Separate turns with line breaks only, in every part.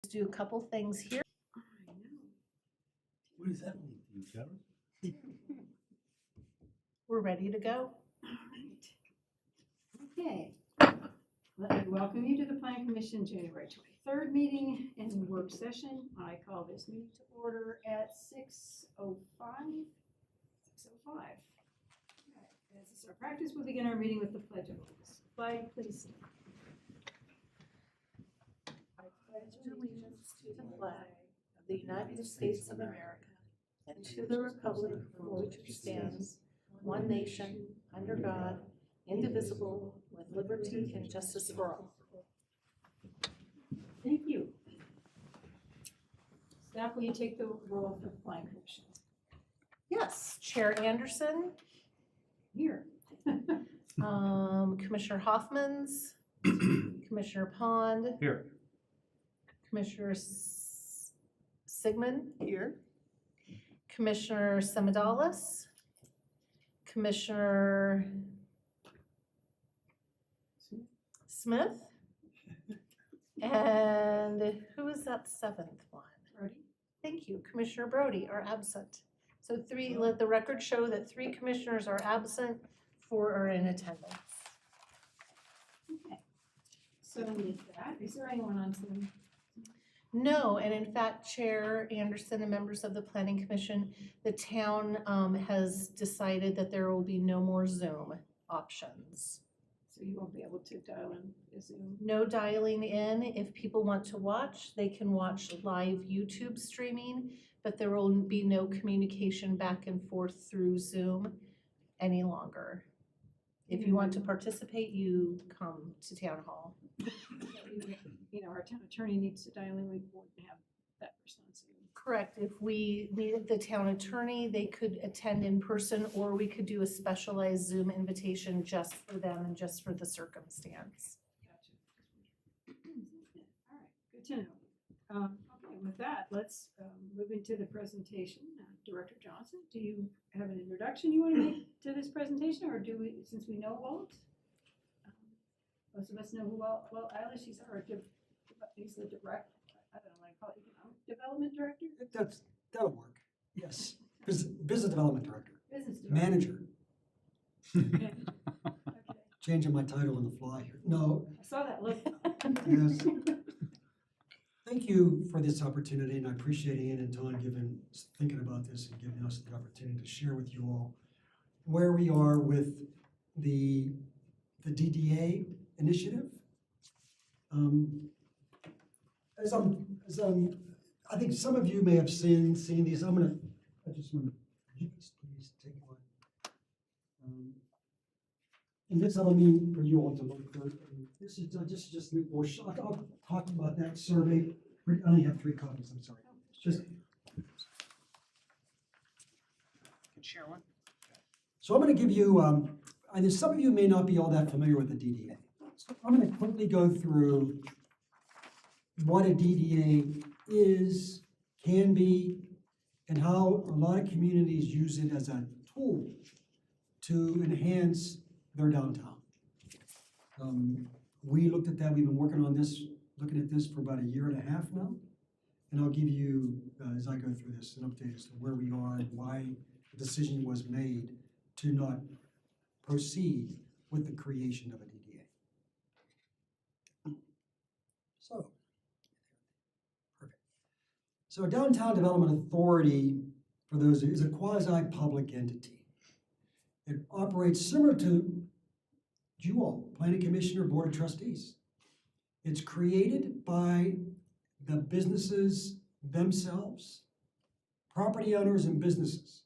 do a couple things here.
I know.
What does that mean to you, Karen?
We're ready to go.
All right. Okay. Let me welcome you to the Planning Commission January 23rd meeting and work session. I call this meeting to order at 6:05. 6:05. Okay. As is our practice, we'll begin our meeting with the Pledge of Allegiance. Flag, please.
I pledge allegiance to the flag of the United States of America and to the republic for which it stands, one nation, under God, indivisible, with liberty and justice for all.
Thank you. Staff, will you take the roll for the Planning Commission?
Yes, Chair Anderson,
Here.
Commissioner Hoffmans, Commissioner Pond,
Here.
Commissioner Sigmund here, Commissioner Semadalis, Commissioner Smith, and who is that seventh one?
Brody?
Thank you, Commissioner Brody are absent. So three, let the record show that 3 commissioners are absent, 4 are in attendance.
Okay. So with that, is there anyone on Zoom?
No, and in fact, Chair Anderson and members of the Planning Commission, the town has decided that there will be no more Zoom options.
So you won't be able to dial in the Zoom?
No dialing in. If people want to watch, they can watch live YouTube streaming, but there will be no communication back and forth through Zoom any longer. If you want to participate, you come to town hall.
You know, our town attorney needs to dial in, we wouldn't have that person on Zoom.
Correct. If we needed the town attorney, they could attend in person, or we could do a specialized Zoom invitation just for them and just for the circumstance.
Gotcha. All right, good to know. Okay, with that, let's move into the presentation. Director Johnson, do you have an introduction you want to make to this presentation, or do we, since we know Walt? Most of us know who Walt Eilish, he's the direct, I don't know what I call it, economic development director?
That'll work, yes. Business development director,
Business director.
manager.
Okay.
Changing my title on the fly here. No,
I saw that look.
yes. Thank you for this opportunity, and I appreciate Ian and Tom thinking about this and giving us the opportunity to share with you all where we are with the DDA initiative. I think some of you may have seen these. I just want to please take one. And this I don't mean for you all to look for. This is just I'll talk about that survey. I only have 3 copies. I'm sorry. Just
Can share one?
so I'm going to give you. And some of you may not be all that familiar with the DDA. So I'm going to quickly go through what a DDA is, can be, and how a lot of communities use it as a tool to enhance their downtown. We looked at that, we've been looking at this for about 1.5 years now. And I'll give you, as I go through this, an update as to where we are and why the decision was made to not proceed with the creation of a DDA. So, perfect. So a Downtown Development Authority, for those, is a quasi-public entity. It operates similar to you all, Planning Commission or Board of Trustees. It's created by the businesses themselves, property owners and businesses,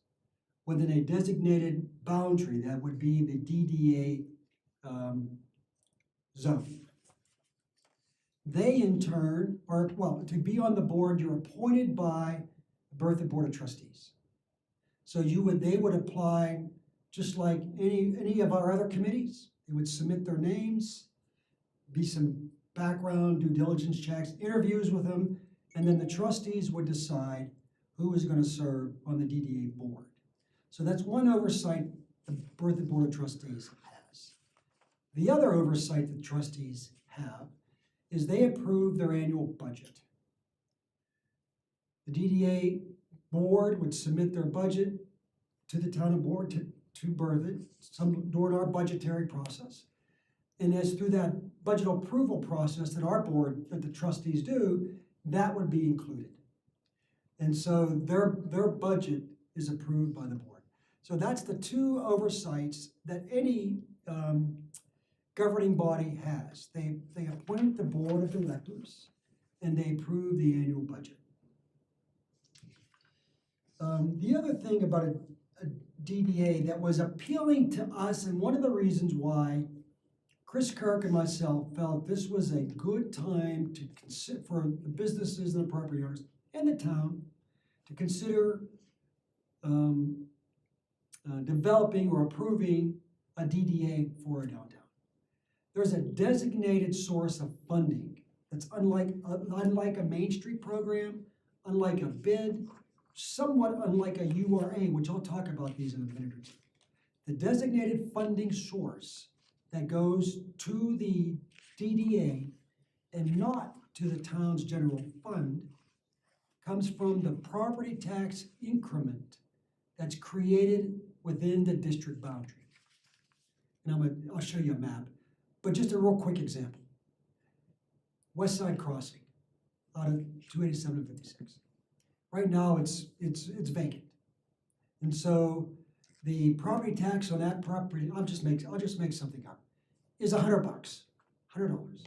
within a designated boundary that would be the DDA zone. They in turn are, well, to be on the board, you're appointed by the Berthoud Board of Trustees. So they would apply just like any of our other committees. They would submit their names, be some background due diligence checks, interviews with them, and then the trustees would decide who is going to serve on the DDA board. So that's one oversight the Berthoud Board of Trustees has. The other oversight that trustees have is they approve their annual budget. The DDA board would submit their budget to the town board to birth it, during our budgetary process. And as through that budget approval process that our board, that the trustees do, that would be included. And so their budget is approved by the board. So that's the two oversights that any governing body has. They appoint the board of directors and they approve the annual budget. The other thing about a DDA that was appealing to us, and one of the reasons why Chris Kirk and myself felt this was a good time to consider for the businesses and the property owners and the town to consider developing or approving a DDA for our downtown. There's a designated source of funding that's unlike a Main Street program, unlike a bid, somewhat unlike a URA, which I'll talk about these in a minute or two. The designated funding source that goes to the DDA and not to the town's general fund comes from the property tax increment that's created within the district boundary. And I'll show you a map, but just a real quick example. West Side Crossing, out of 287 and 56. Right now, it's vacant. And so the property tax on that property, I'll just make something up, is $100, $100.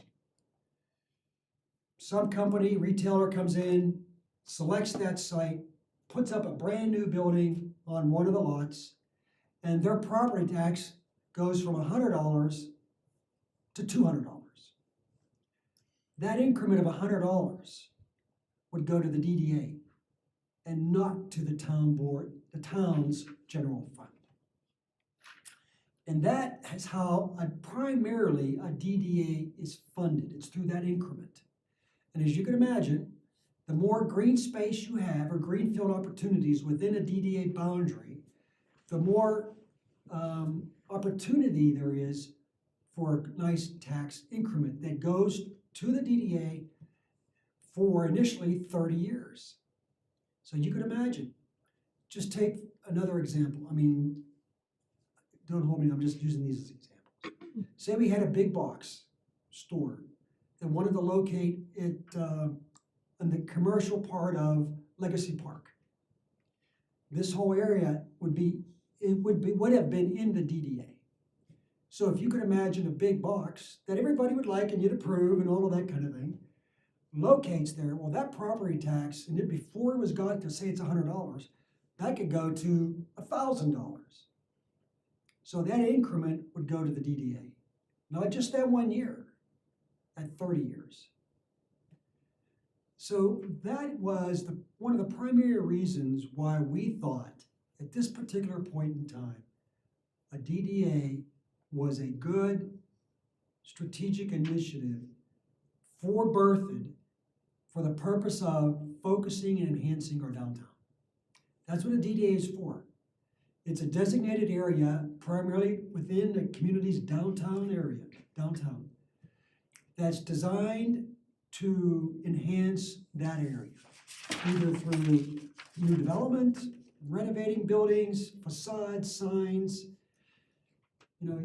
Some company, retailer comes in, selects that site, puts up a brand new building on one of the lots, and their property tax goes from $100 to $200. That increment of $100 would go to the DDA and not to the town board, the town's general fund. And that is how primarily a DDA is funded. It's through that increment. And as you can imagine, the more green space you have or greenfield opportunities within a DDA boundary, the more opportunity there is for a nice tax increment that goes to the DDA for initially 30 years. So you can imagine, just take another example. I mean, don't hold me, I'm just using these as examples. Say we had a big box store that wanted to locate it in the commercial part of Legacy Park. This whole area would have been in the DDA. So if you could imagine a big box that everybody would like and you'd approve and all of that kind of thing, locates there, well, that property tax, and before it was got to say it's $100, that could go to $1,000. So that increment would go to the DDA, not just that 1 year, at 30 years. So that was one of the primary reasons why we thought at this particular point in time, a DDA was a good strategic initiative for Berthoud for the purpose of focusing and enhancing our downtown. That's what a DDA is for. It's a designated area primarily within the community's downtown, that's designed to enhance that area, either through new development, renovating buildings, facades, signs. You know,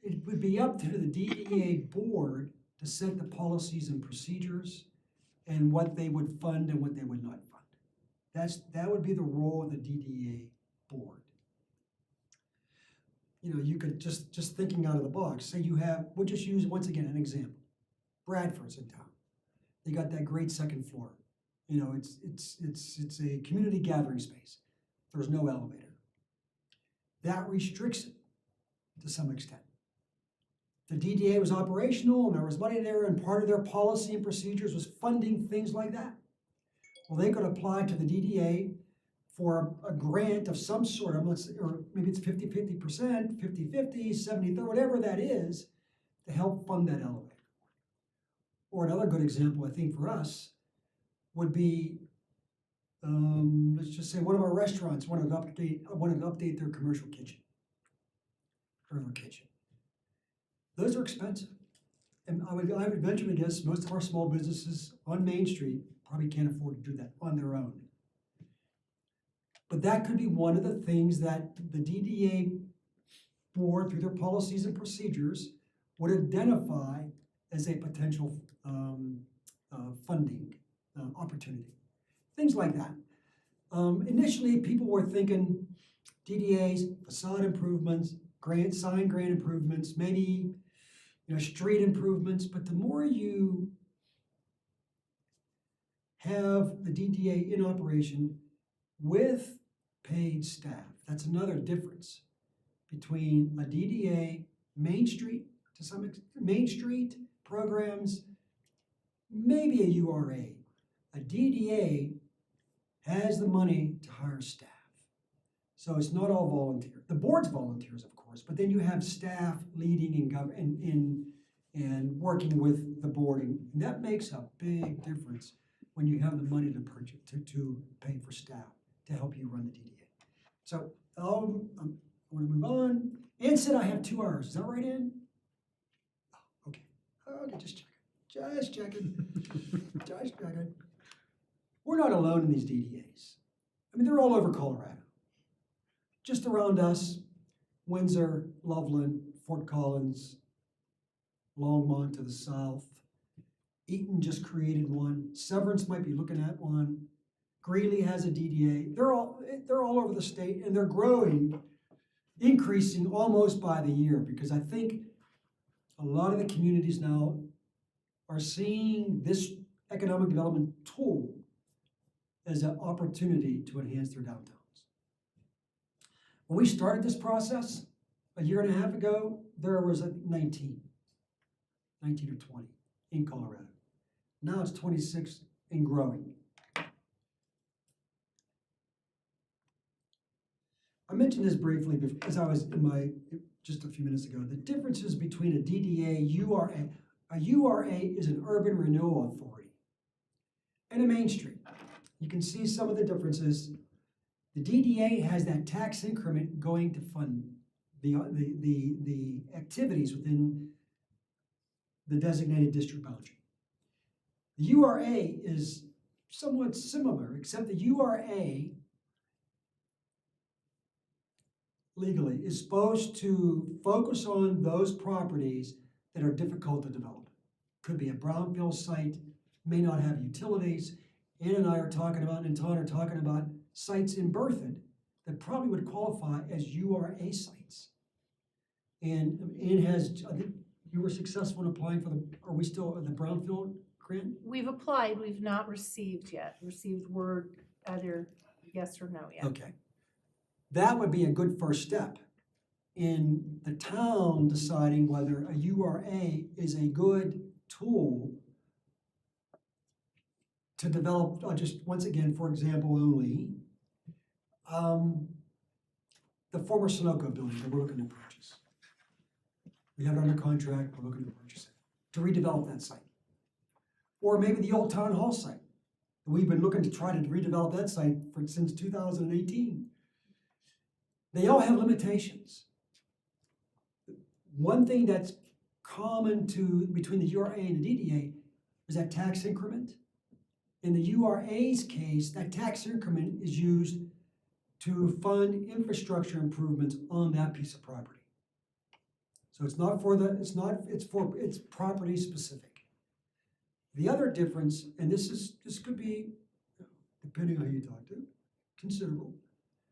it would be up to the DDA board to set the policies and procedures and what they would fund and what they would not fund. That would be the role of the DDA board. You know, you could just thinking out of the box, say you have, we'll just use once again an example. Bradford's in town. They got that great second floor. You know, it's a community gathering space. There's no elevator. That restricts it to some extent. The DDA was operational and there was money there, and part of their policy and procedures was funding things like that. Well, they could apply to the DDA for a grant of some sort, or maybe it's 50-50%, 50-50, 70-30, whatever that is, to help fund that elevator. Or another good example, I think, for us would be, let's just say one of our restaurants wanted to update their commercial kitchen, or their kitchen. Those are expensive. And I would venture to guess most of our small businesses on Main Street probably can't afford to do that on their own. But that could be one of the things that the DDA board, through their policies and procedures, would identify as a potential funding opportunity. Things like that. Initially, people were thinking DDAs, facade improvements, sign grant improvements, maybe street improvements. But the more you have the DDA in operation with paid staff, that's another difference between a DDA, Main Street to some extent, Main Street programs, maybe a URA. A DDA has the money to hire staff. So it's not all volunteer. The board's volunteers, of course, but then you have staff leading and working with the board, and that makes a big difference when you have the money to purchase to pay for staff to help you run the DDA. So I want to move on. Ann said I have 2 hours. Is that right, Ann? Oh, okay. Okay, just checking. Just checking. We're not alone in these DDAs. I mean, they're all over Colorado. Just around us, Windsor, Loveland, Fort Collins, Longmont to the south. Eaton just created one. Severance might be looking at one. Greeley has a DDA. They're all over the state, and they're growing, increasing almost by the year, because I think a lot of the communities now are seeing this economic development tool as an opportunity to enhance their downtowns. When we started this process a year and a half ago, there was 19 or 20 in Colorado. Now it's 26 and growing. I mentioned this briefly as I was just a few minutes ago. The differences between a DDA, URA. A URA is an urban renewal authority, and a Main Street. You can see some of the differences. The DDA has that tax increment going to fund the activities within the designated district boundary. The URA is somewhat similar, except the URA legally is supposed to focus on those properties that are difficult to develop. Could be a brownfield site, may not have utilities. Ann and I are talking about, and Todd are talking about sites in Berthoud that probably would qualify as URA sites. And Ann has, I think you were successful in applying for are we still at the brownfield grant?
We've applied, we've not received word either yes or no yet.
Okay. That would be a good first step in the town deciding whether a URA is a good tool to develop, just once again, for example only, the former Sunoco building that we're looking to purchase. We have it under contract, we're looking to purchase it, to redevelop that site. Or maybe the old town hall site. We've been looking to try to redevelop that site since 2018. They all have limitations. One thing that's common between the URA and the DDA is that tax increment. In the URA's case, that tax increment is used to fund infrastructure improvements on that piece of property. So it's property specific. The other difference, and this could be, depending on who you talk to, considerable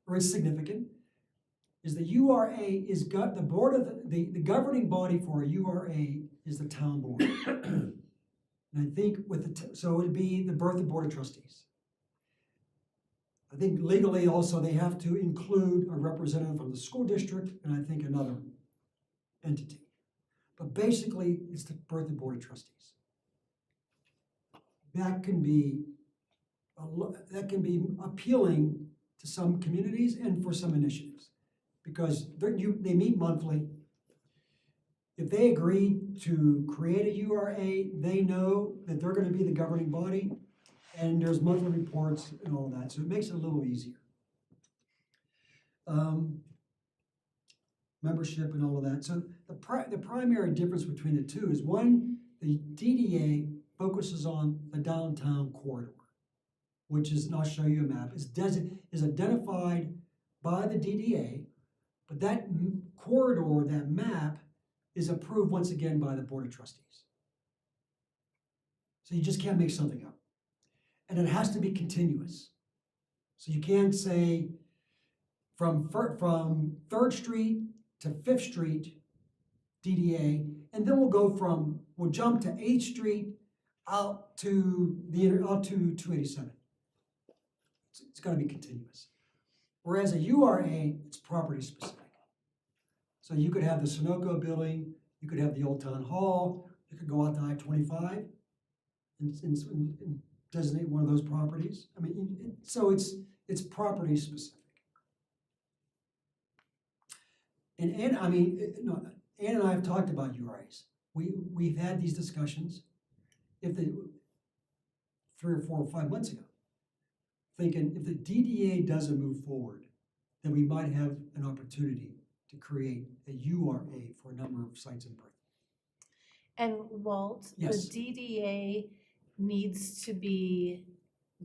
or insignificant, is the URA is the board of the governing body for a URA is the town board. And I think so it would be the Berthoud Board of Trustees. I think legally also they have to include a representative from the school district and I think another entity. But basically it's the Berthoud Board of Trustees. That can be appealing to some communities and for some initiatives. Because they meet monthly. If they agree to create a URA, they know that they're going to be the governing body, and there's monthly reports and all that, so it makes it a little easier. Membership and all of that. So the primary difference between the two is one, the DDA focuses on the downtown corridor, which is, and I'll show you a map, is identified by the DDA, but that corridor, that map, is approved once again by the Board of Trustees. So you just can't make something up. And it has to be continuous. So you can't say from 3rd Street to 5th Street, DDA, and then we'll jump to 8th Street out to 287. It's gotta be continuous. Whereas a URA, it's property specific. So you could have the Sunoco building, you could have the Old Town Hall, you could go out to I-25 and designate one of those properties. I mean, so it's property specific. And Ann and I have talked about URAs. We've had these discussions 3 or 4 or 5 months ago, thinking if the DDA doesn't move forward, then we might have an opportunity to create a URA for a number of sites in Berkeley.
And Walt, the
Yes.
DDA needs to be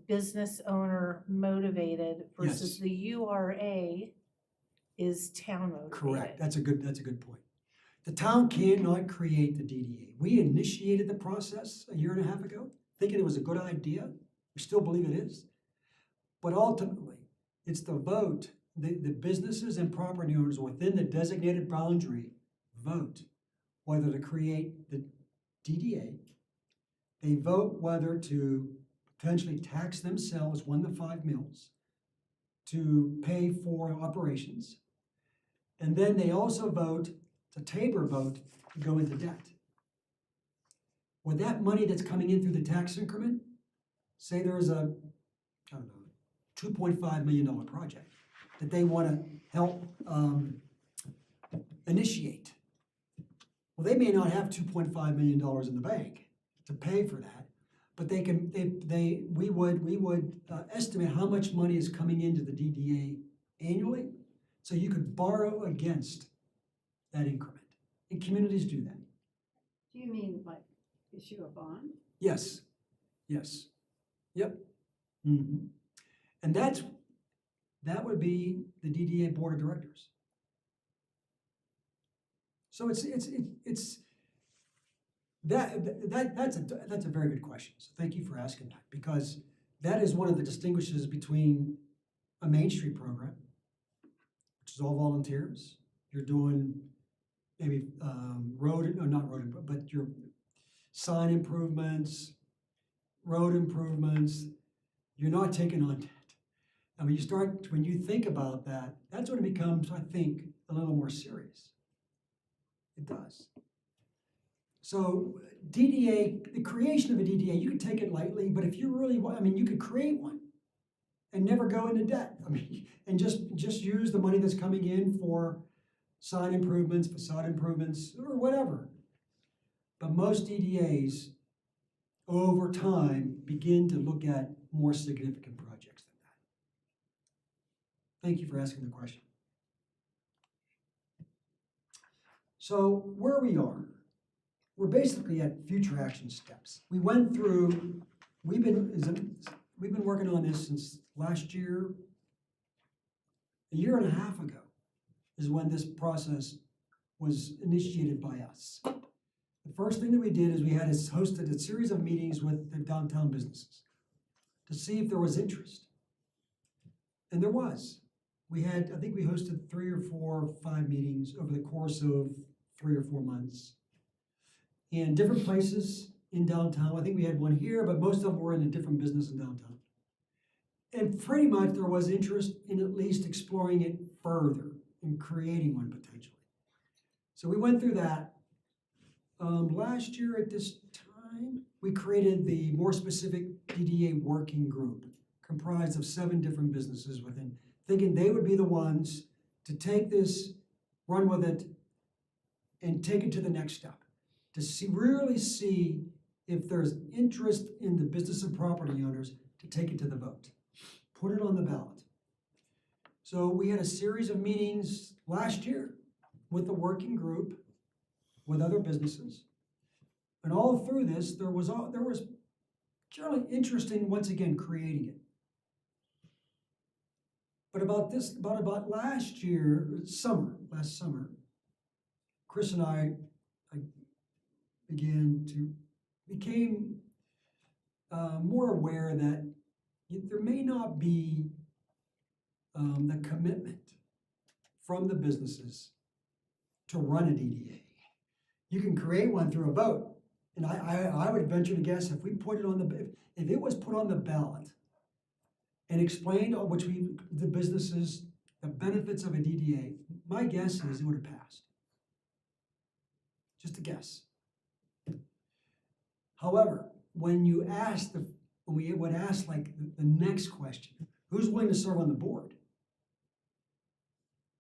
business owner motivated versus
Yes.
the URA is town motivated.
Correct, that's a good point. The town cannot create the DDA. We initiated the process a year and a half ago, thinking it was a good idea. We still believe it is. But ultimately, it's the vote, the businesses and property owners within the designated boundary vote whether to create the DDA. They vote whether to potentially tax themselves 1 to 5 mils to pay for operations. And then they also vote, it's a Tabor vote, to go into debt. With that money that's coming in through the tax increment, say there's a, I don't know, $2.5 million project that they want to help initiate. Well, they may not have $2.5 million in the bank to pay for that, but we would estimate how much money is coming into the DDA annually, so you could borrow against that increment. And communities do that.
Do you mean like issue a bond?
Yes, yes, yep. Mm-hmm. And that would be the DDA Board of Directors. So that's a very good question. So thank you for asking that, because that is one of the distinguishes between a Main Street program, which is all volunteers. You're doing maybe but your sign improvements, road improvements. You're not taking on debt. And when you think about that, that's when it becomes, I think, a little more serious. It does. So DDA, the creation of a DDA, you can take it lightly, but if you really want, you could create one and never go into debt. And just use the money that's coming in for sign improvements, facade improvements, or whatever. But most DDAs, over time, begin to look at more significant projects than that. Thank you for asking the question. So where we are, we're basically at future action steps. We've been working on this since last year. A year and a half ago is when this process was initiated by us. The first thing that we did is we hosted a series of meetings with the downtown businesses to see if there was interest. And there was. I think we hosted 3 or 4 or 5 meetings over the course of 3 or 4 months in different places in downtown. I think we had one here, but most of them were in a different business in downtown. And pretty much there was interest in at least exploring it further and creating one potentially. So we went through that. Last year at this time, we created the more specific DDA working group comprised of 7 different businesses within, thinking they would be the ones to take this, run with it, and take it to the next step, to really see if there's interest in the business and property owners to take it to the vote, put it on the ballot. So we had a series of meetings last year with the working group, with other businesses, and all through this, there was generally interest in, once again, creating it. But about last year, last summer, Chris and I became more aware that there may not be the commitment from the businesses to run a DDA. You can create one through a vote, and I would venture to guess if it was put on the ballot and explained the businesses the benefits of a DDA, my guess is it would have passed. Just a guess. However, when we would ask like the next question, who's willing to serve on the board?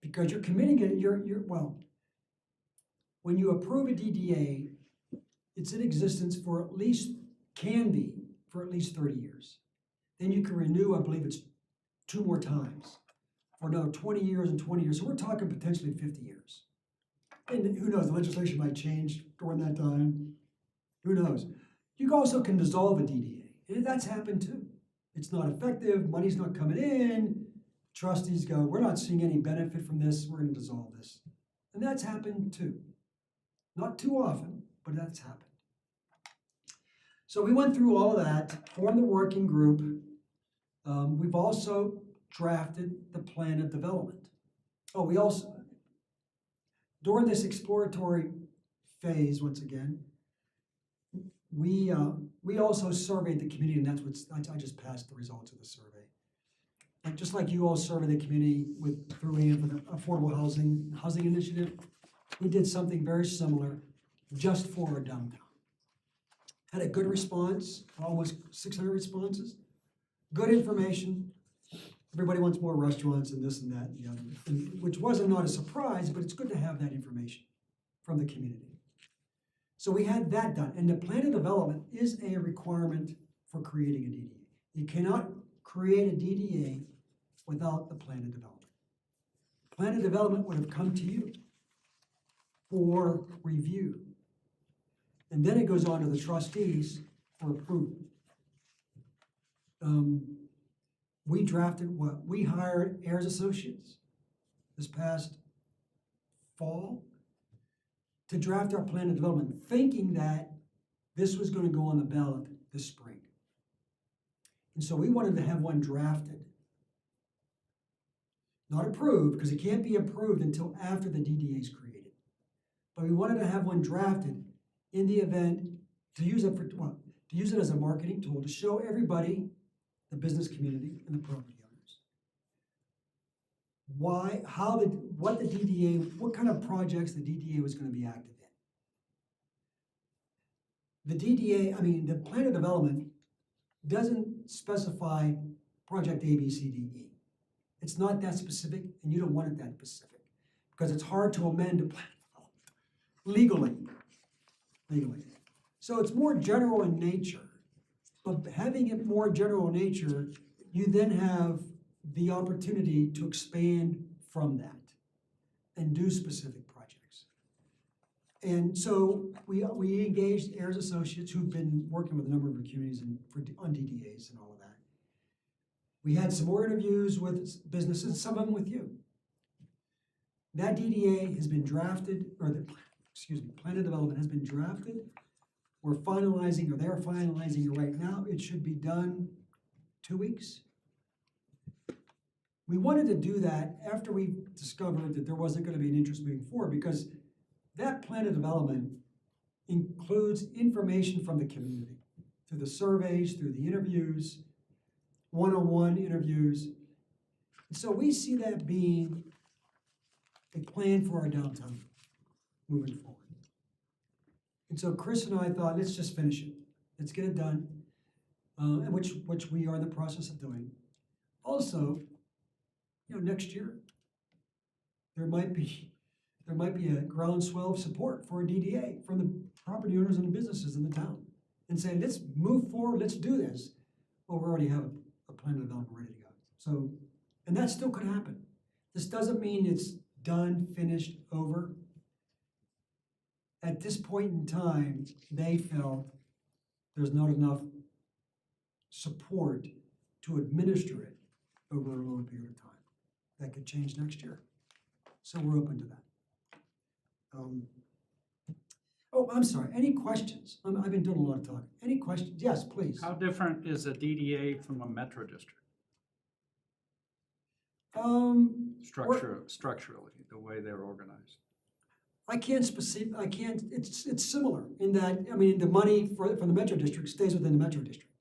Because you're committing it, when you approve a DDA, it's in existence can be for at least 30 years. Then you can renew, I believe it's 2 more times for another 20 years and 20 years. So we're talking potentially 50 years. And who knows, the legislation might change during that time. Who knows? You also can dissolve a DDA. And that's happened too. It's not effective, money's not coming in. Trustees go, we're not seeing any benefit from this, we're going to dissolve this. And that's happened too. Not too often, but that's happened. So we went through all of that, formed the working group. We've also drafted the plan of development. During this exploratory phase, once again, we also surveyed the community, and I just passed the results of the survey. And just like you all surveyed the community through the Affordable Housing Initiative, we did something very similar just for our downtown. Had a good response, almost 600 responses, good information. Everybody wants more restaurants and this and that and the other, which wasn't not a surprise, but it's good to have that information from the community. So we had that done, and the plan of development is a requirement for creating a DDA. You cannot create a DDA without the plan of development. Plan of development would have come to you for review. And then it goes on to the trustees for approval. We hired Ayers Associates this past fall to draft our plan of development, thinking that this was going to go on the ballot this spring. And so we wanted to have one drafted. Not approved, because it can't be approved until after the DDA is created. But we wanted to have one drafted in the event to use it as a marketing tool to show everybody, the business community and the property owners, what kind of projects the DDA was going to be active in. The plan of development doesn't specify project A, B, C, D, E. It's not that specific, and you don't want it that specific, because it's hard to amend a plan of development legally. So it's more general in nature, but having it more general in nature, you then have the opportunity to expand from that and do specific projects. And so we engaged Ayers Associates, who've been working with a number of our communities on DDAs and all of that. We had some more interviews with businesses, some of them with you. That DDA has been drafted, plan of development has been drafted. They're finalizing it right now. It should be done 2 weeks. We wanted to do that after we discovered that there wasn't going to be an interest moving forward, because that plan of development includes information from the community through the surveys, through the interviews, one-on-one interviews. So we see that being a plan for our downtown moving forward. And so Chris and I thought, let's just finish it. Let's get it done, and which we are in the process of doing. Also, next year, there might be a groundswell of support for a DDA from the property owners and the businesses in the town, and say, let's move forward, let's do this. Well, we already have a plan of development ready to go. So, and that still could happen. This doesn't mean it's done, finished, over. At this point in time, they felt there's not enough support to administer it over a long period of time. that could change next year. So we're open to that. Oh, I'm sorry, any questions? I've been doing a lot of talking. Any questions? Yes, please.
How different is a DDA from a metro district? Structurally, the way they're organized.
I can't, it's similar in that, I mean, the money from the metro district stays within the metro district.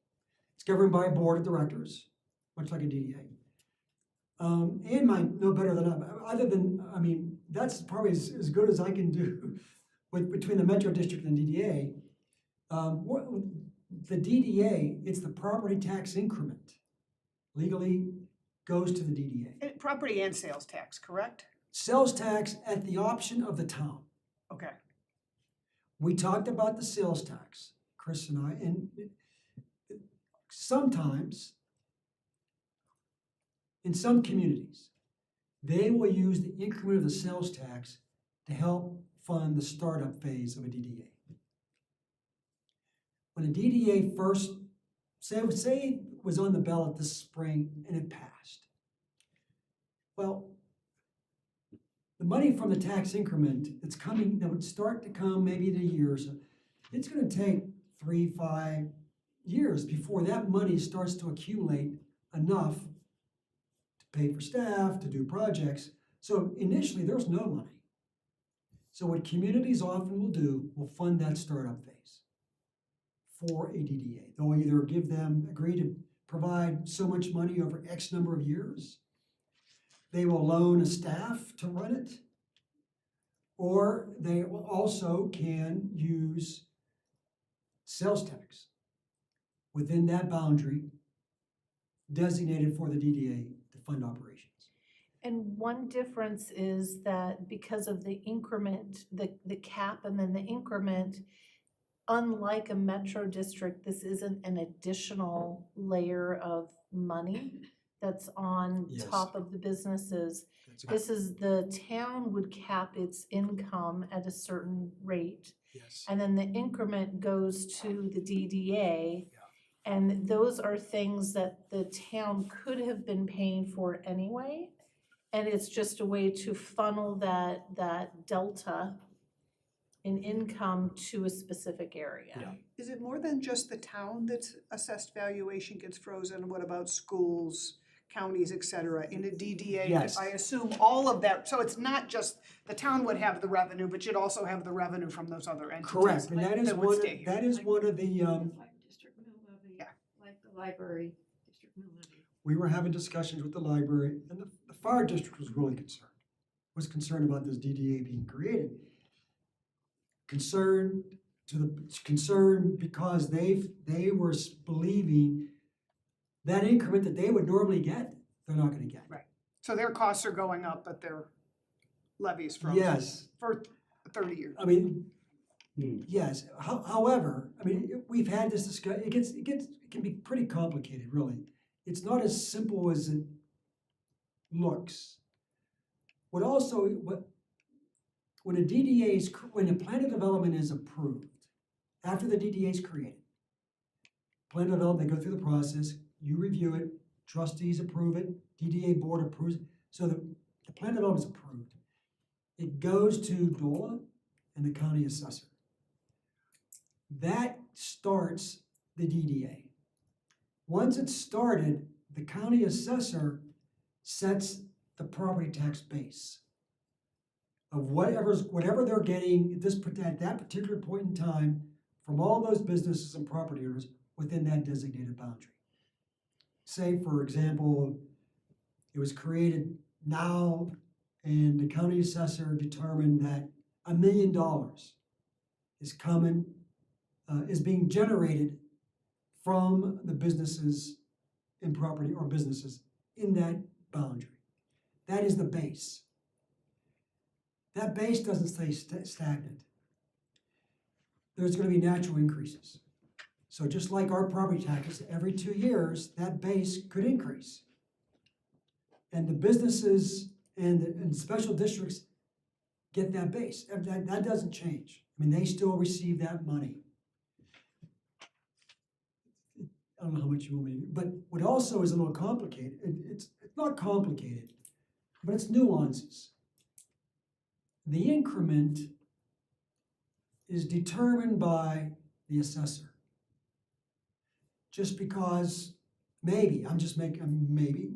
It's governed by a board of directors, much like a DDA. Ann might know better than I, other than, I mean, that's probably as good as I can do between the metro district and DDA. The DDA, it's the property tax increment, legally goes to the DDA.
Property and sales tax, correct?
Sales tax at the option of the town.
Okay.
We talked about the sales tax, Chris and I, and sometimes, in some communities, they will use the increment of the sales tax to help fund the startup phase of a DDA. When a DDA first, say it was on the ballot this spring and it passed. Well, the money from the tax increment that's coming, that would start to come maybe in a year or so, it's gonna take 3-5 years before that money starts to accumulate enough to pay for staff, to do projects. So initially, there's no money. So what communities often will do, will fund that startup phase for a DDA. They'll either agree to provide so much money over X number of years. They will loan a staff to run it, or they also can use sales tax within that boundary designated for the DDA to fund operations.
And one difference is that because of the increment, the cap and then the increment, unlike a metro district, this isn't an additional layer of money that's on
Yes.
top of the businesses.
That's
This is, the town would cap its income at a certain rate,
yes.
and then the increment goes to the DDA.
Yeah.
And those are things that the town could have been paying for anyway. And it's just a way to funnel that delta in income to a specific area.
Yeah.
Is it more than just the town that's assessed valuation gets frozen? What about schools, counties, et cetera, in a DDA?
Yes.
I assume all of that, so it's not just, the town would have the revenue, but you'd also have the revenue from those other entities.
Correct, and that is
that would
one,
stay here.
that is one of the,
Like district mill levy.
Yeah.
Like the library, district mill levy.
we were having discussions with the library, and the fire district was really concerned about this DDA being created. Concerned because they were believing that increment that they would normally get, they're not gonna get.
Right. So their costs are going up, but their levies frozen.
Yes,
For 30 years.
I mean, yes, however, I mean, we've had this discussion, it can be pretty complicated, really. It's not as simple as it looks. When a DDA when a plan of development is approved, after the DDA is created, plan of development, they go through the process, you review it, trustees approve it, DDA board approves it, so the plan of development is approved. It goes to DOLA and the county assessor. That starts the DDA. Once it's started, the county assessor sets the property tax base of whatever they're getting at that particular point in time from all those businesses and property owners within that designated boundary. Say, for example, it was created now and the county assessor determined that $1 million is being generated from the businesses in property or businesses in that boundary. That is the base. That base doesn't stay stagnant. There's going to be natural increases. So just like our property taxes, every 2 years, that base could increase. And the businesses and special districts get that base. That doesn't change. I mean, they still receive that money. I don't know how much you want me to, but what also is a little complicated, it's not complicated. but it's nuances. The increment is determined by the assessor. Just because, maybe, I'm just making, maybe,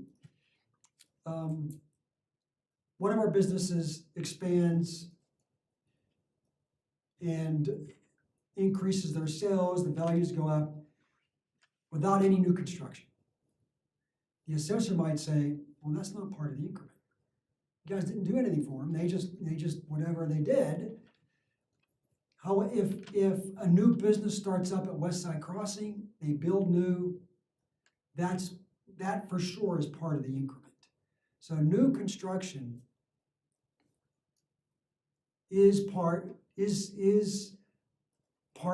one of our businesses expands and increases their sales, the values go up without any new construction. The assessor might say, well, that's not part of the increment. You guys didn't do anything for them, they just, whatever they did. How, if a new business starts up at West Side Crossing, they build new, that for sure is part of the increment. So new construction is part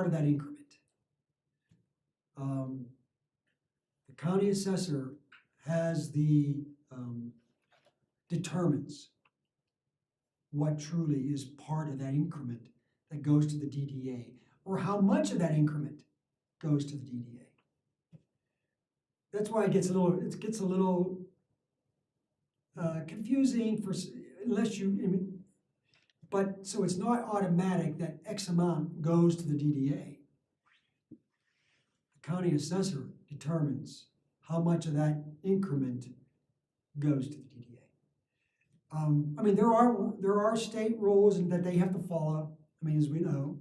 of that increment. The county assessor has determines what truly is part of that increment that goes to the DDA, or how much of that increment goes to the DDA. That's why it gets a little confusing unless you, but so it's not automatic that X amount goes to the DDA. The county assessor determines how much of that increment goes to the DDA. I mean, there are state rules that they have to follow, I mean, as we know.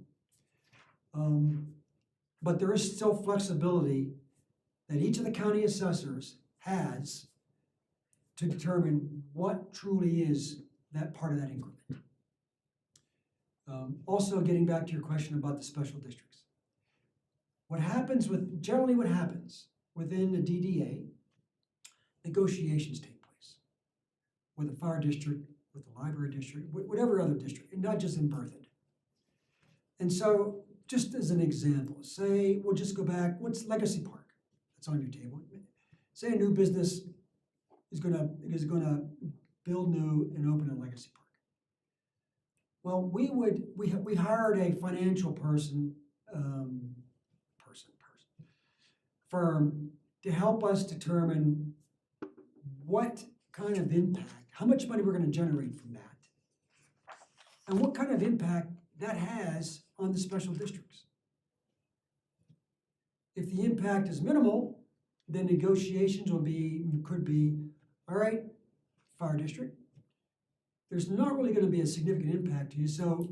But there is still flexibility that each of the county assessors has to determine what truly is that part of that increment. Also, getting back to your question about the special districts. Generally what happens within the DDA, negotiations take place with the fire district, with the library district, whatever other district, and not just in Berthoud. And so, just as an example, say, we'll just go back, what's Legacy Park? That's on your table. Say a new business is gonna build new and open a Legacy Park. Well, we hired a financial firm to help us determine what kind of impact, how much money we're gonna generate from that, and what kind of impact that has on the special districts. If the impact is minimal, then negotiations could be, all right, fire district, there's not really gonna be a significant impact to you, so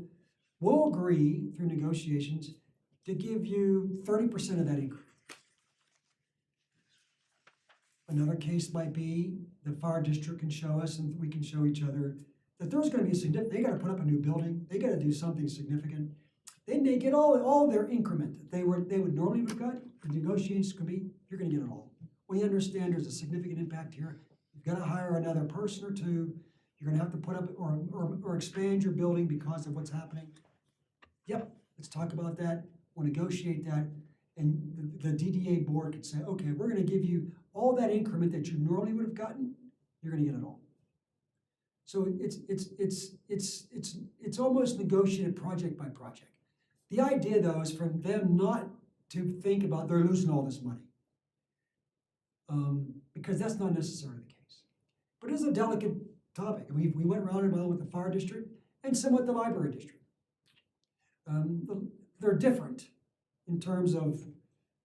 we'll agree through negotiations to give you 30% of that increase. Another case might be the fire district can show us and we can show each other that there's gonna be they gotta put up a new building, they gotta do something significant. They may get all their increment that they would normally have got, the negotiations could be, you're gonna get it all. We understand there's a significant impact here. You've gotta hire another person or two, you're gonna have to put up or expand your building because of what's happening. Yep, let's talk about that, we'll negotiate that, and the DDA board could say, okay, we're gonna give you all that increment that you normally would have gotten, you're gonna get it all. So it's almost negotiated project by project. The idea though is for them not to think about they're losing all this money. Because that's not necessarily the case. But it is a delicate topic. We went round and round with the fire district and somewhat the library district. They're different in terms of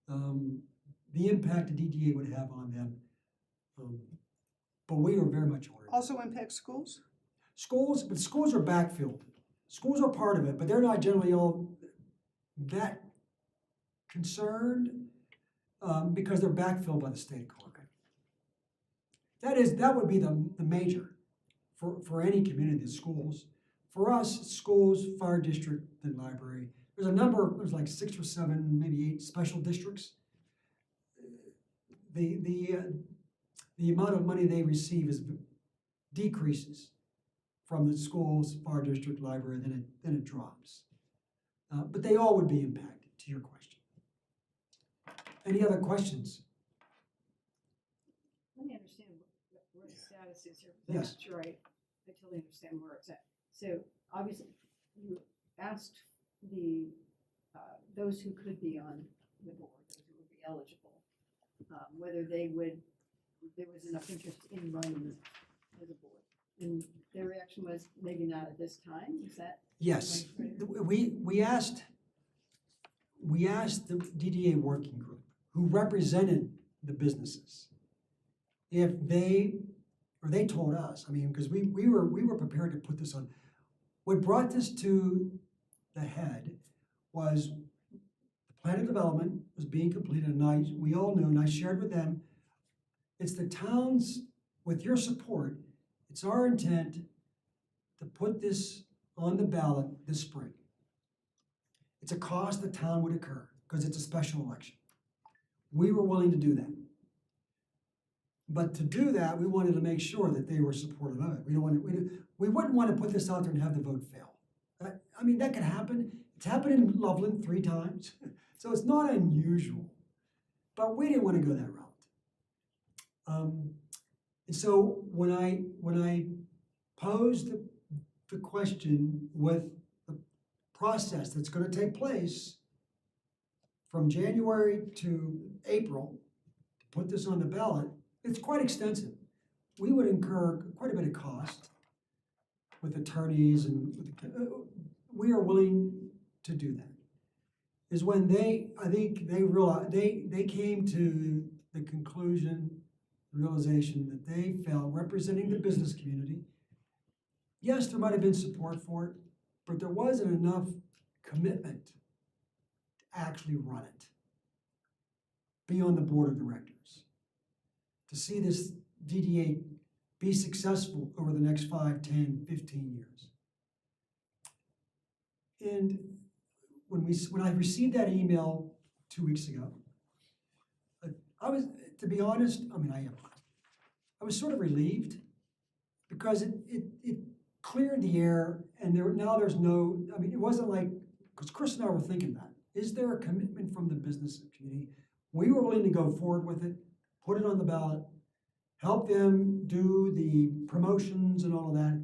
the impact the DDA would have on them. But we are very much aware.
Also impact schools?
Schools are backfilled. Schools are part of it, but they're not generally all that concerned because they're backfilled by the state of Colorado. That would be the major for any community, the schools. For us, schools, fire district, then library. There's like 6 or 7, maybe 8 special districts. The amount of money they receive decreases from the schools, fire district, library, then it drops. But they all would be impacted, to your question. Any other questions?
Let me understand where the status is here.
Yes.
I'm not sure I totally understand where it's at. So obviously, you asked those who could be on the board, those who would be eligible, whether there was enough interest in running as a board. And their reaction was maybe not at this time, is that?
Yes, we asked the DDA working group, who represented the businesses, if they told us, I mean, because we were prepared to put this on. What brought this to the head was the plan of development was being completed, and we all knew, and I shared with them, it's the town's, with your support, it's our intent to put this on the ballot this spring. It's a cost the town would incur, because it's a special election. We were willing to do that. But to do that, we wanted to make sure that they were supportive of it. We wouldn't want to put this out there and have the vote fail. I mean, that could happen. It's happened in Loveland 3 times, so it's not unusual. But we didn't want to go that route. And so when I posed the question with the process that's going to take place from January to April to put this on the ballot, it's quite extensive. We would incur quite a bit of cost with attorneys and we are willing to do that. Is when I think they realized, they came to the realization that they felt, representing the business community, yes, there might have been support for it, but there wasn't enough commitment to actually run it, be on the board of directors, to see this DDA be successful over the next 5, 10, 15 years. And when I received that email 2 weeks ago, I was, to be honest, I was sort of relieved, because it cleared the air, and now there's no, it wasn't like, because Chris and I were thinking that, is there a commitment from the business community? We were willing to go forward with it, put it on the ballot, help them do the promotions and all of that.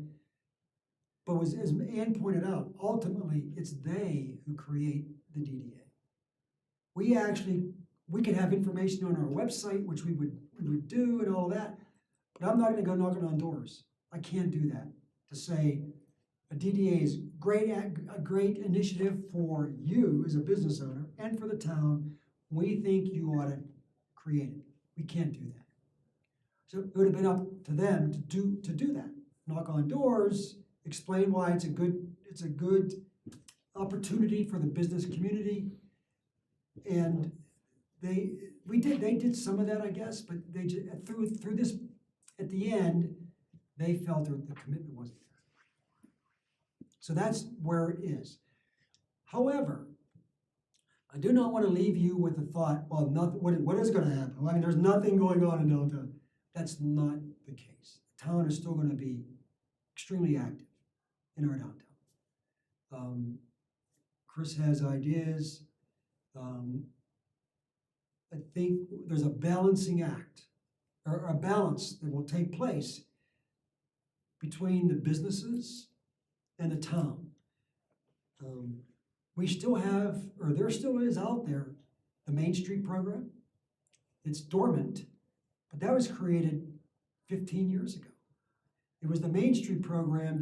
But as Ann pointed out, ultimately, it's they who create the DDA. We could have information on our website, which we would do and all of that, but I'm not gonna go knocking on doors. I can't do that. To say a DDA is a great initiative for you as a business owner and for the town, we think you ought to create it. We can't do that. So it would have been up to them to do that. Knock on doors, explain why it's a good opportunity for the business community. And they did some of that, I guess, but they just, through this, at the end, they felt the commitment wasn't there. So that's where it is. However, I do not want to leave you with the thought, well, what is going to happen? There's nothing going on in downtown. That's not the case. The town is still going to be extremely active in our downtown. Chris has ideas. I think there's a balancing act, or a balance that will take place between the businesses and the town. We still have, or there still is out there, the Main Street program. It's dormant, but that was created 15 years ago. It was the Main Street program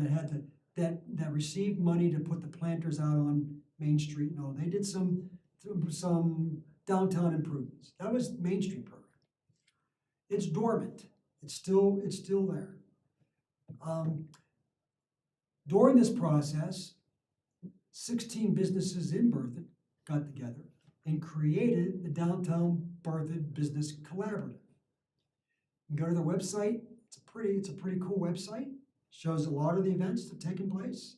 that received money to put the planters out on Main Street. No, they did some downtown improvements. That was Main Street program. It's dormant. It's still there. During this process, 16 businesses in Berthoud got together and created the Downtown Berthoud Business Collaborative. You can go to their website. It's a pretty cool website. Shows a lot of the events that have taken place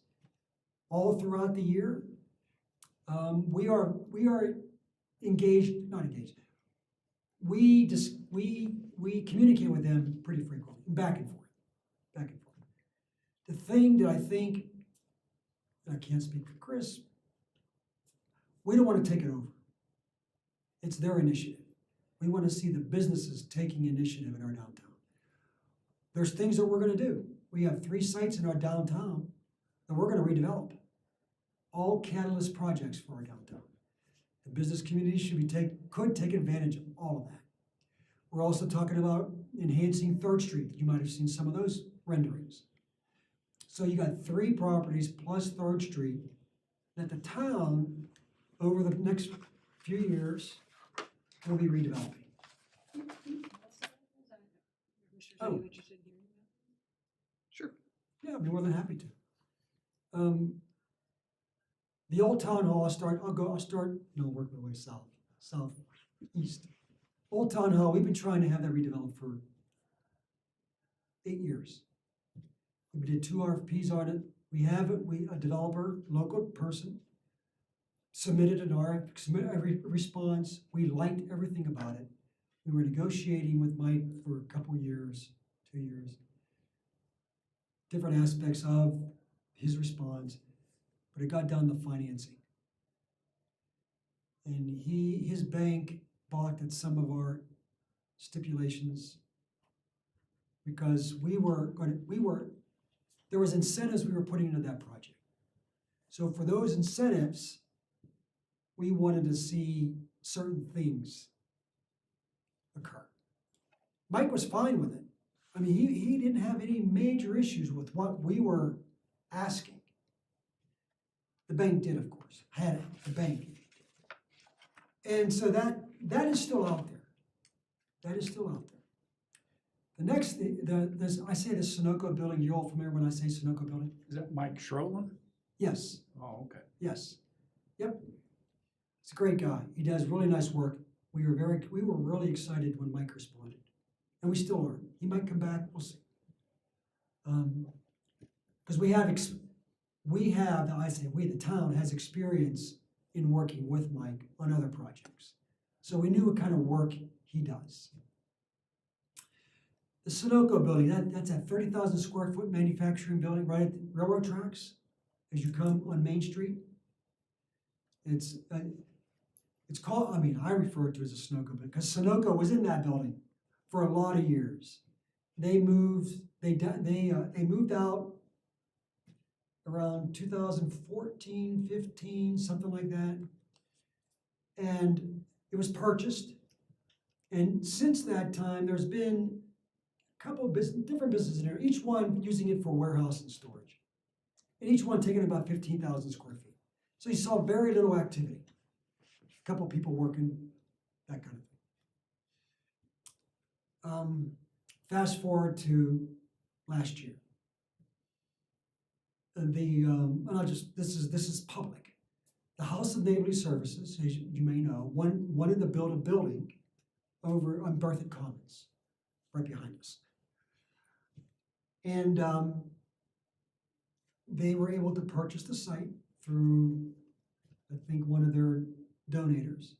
all throughout the year. We are engaged, not engaged. We communicate with them pretty frequently, back and forth. The thing that I think, and I can't speak for Chris, we don't want to take it over. It's their initiative. We want to see the businesses taking initiative in our downtown. There's things that we're going to do. We have 3 sites in our downtown that we're going to redevelop. All catalyst projects for our downtown. The business community could take advantage of all of that. We're also talking about enhancing 3rd Street. You might have seen some of those renderings. So you got 3 properties plus Third Street that the town, over the next few years, will be redeveloping.
Mr.
Oh.
Are you interested in hearing about?
Sure.
Yeah, I'd be more than happy to. The old town hall, work my way southeast. Old town hall, we've been trying to have that redeveloped for 8 years. We did 2 RFPs on it. We have it, a developer, local person, submitted a response. We liked everything about it. We were negotiating with Mike for a couple years, 2 years. Different aspects of his response, but it got down to financing. And his bank balked at some of our stipulations because there was incentives we were putting into that project. So for those incentives, we wanted to see certain things occur. Mike was fine with it. I mean, he didn't have any major issues with what we were asking. The bank did, of course, had it, the bank. And so that is still out there. That is still out there. The next thing, I say the Sunoco building, you're all familiar when I say Sunoco building?
Is that Mike Schrolen?
Yes,
Oh, okay.
yes, yep. He's a great guy. He does really nice work. We were really excited when Mike responded. And we still are. He might come back, we'll see. Because the town has experience in working with Mike on other projects. So we knew what kind of work he does. The Sunoco building, that's a 30,000 square foot manufacturing building right at the railroad tracks as you come on Main Street. It's called, I refer to it as a Sunoco building because Sunoco was in that building for a lot of years. They moved out around 2014, 15, something like that. And it was purchased. And since that time, there's been a couple of different businesses in there, each one using it for warehouse and storage. And each one taking about 15,000 square feet. So you saw very little activity. A couple of people working, that kind of thing. Fast forward to last year. This is public. The House of Neighborly Services, as you may know, wanted to build a building over on Berthoud Commons, right behind us. And they were able to purchase the site through, I think, one of their donators.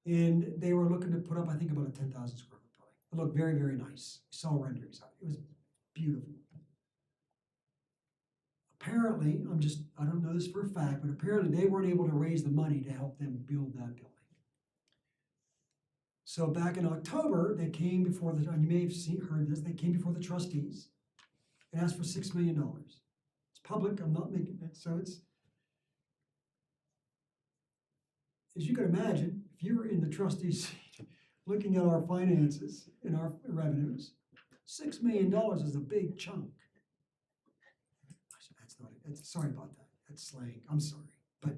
And they were looking to put up, I think, about a 10,000 square foot building. It looked very, very nice. We saw renderings of it. It was beautiful. Apparently, I don't know this for a fact, but apparently they weren't able to raise the money to help them build that building. So back in October, they came before and you may have heard this, they came before the trustees and asked for $6 million. It's public, I'm not making it, so it's, as you can imagine, if you were in the trustees looking at our finances and our revenues, $6 million is a big chunk. Sorry about that. That's slang. I'm sorry. But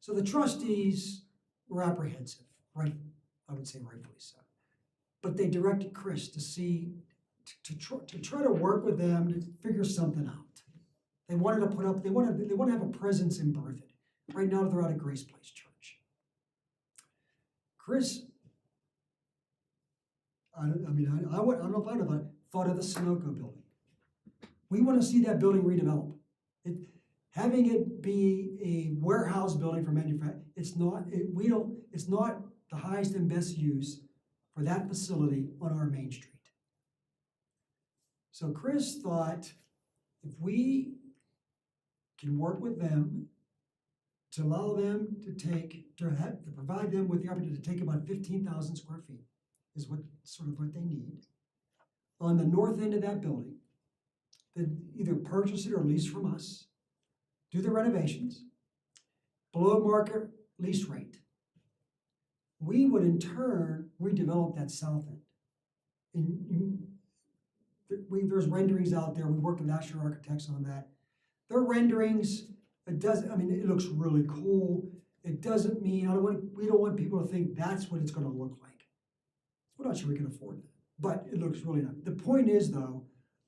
so the trustees were apprehensive, right? I would say rightfully so. But they directed Chris to try to work with them to figure something out. They wanted to they want to have a presence in Berthoud. Right now they're out at Grace Place Church. Chris, I don't know if I would have thought of the Sunoco building. We want to see that building redeveloped. Having it be a warehouse building for manufacturing, it's not the highest and best use for that facility on our Main Street. So Chris thought if we can work with them to allow them to provide them with the opportunity to take about 15,000 square feet is what they need on the north end of that building. Then either purchase it or lease from us, do the renovations, below market lease rate. We would in turn redevelop that south end. And there's renderings out there, we worked with Asher Architects on that. Their renderings, it looks really cool. It doesn't mean, we don't want people to think that's what it's gonna look like. We're not sure we can afford that, but it looks really nice. The point is though,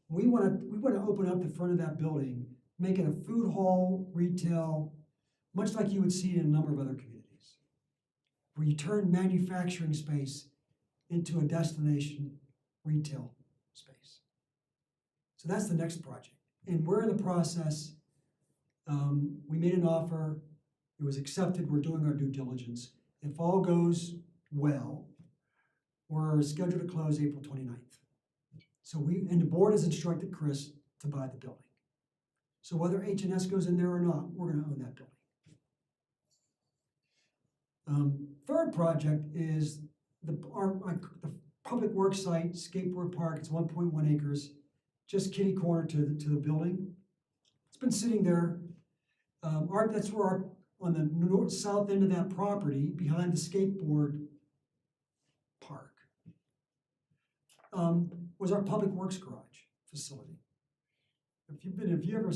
we wanna open up the front of that building, make it a food hall, retail, much like you would see in a number of other communities, where you turn manufacturing space into a destination retail space. So that's the next project. And we're in the process. We made an offer. It was accepted. We're doing our due diligence. If all goes well, we're scheduled to close April 29th. So and the board has instructed Chris to buy the building. So whether H&S goes in there or not, we're gonna own that building. Third project is the public works site, skateboard park. It's 1.1 acres, just kitty corner to the building. It's been sitting there. That's where on the south end of that property, behind the skateboard park, was our public works garage facility. If you ever,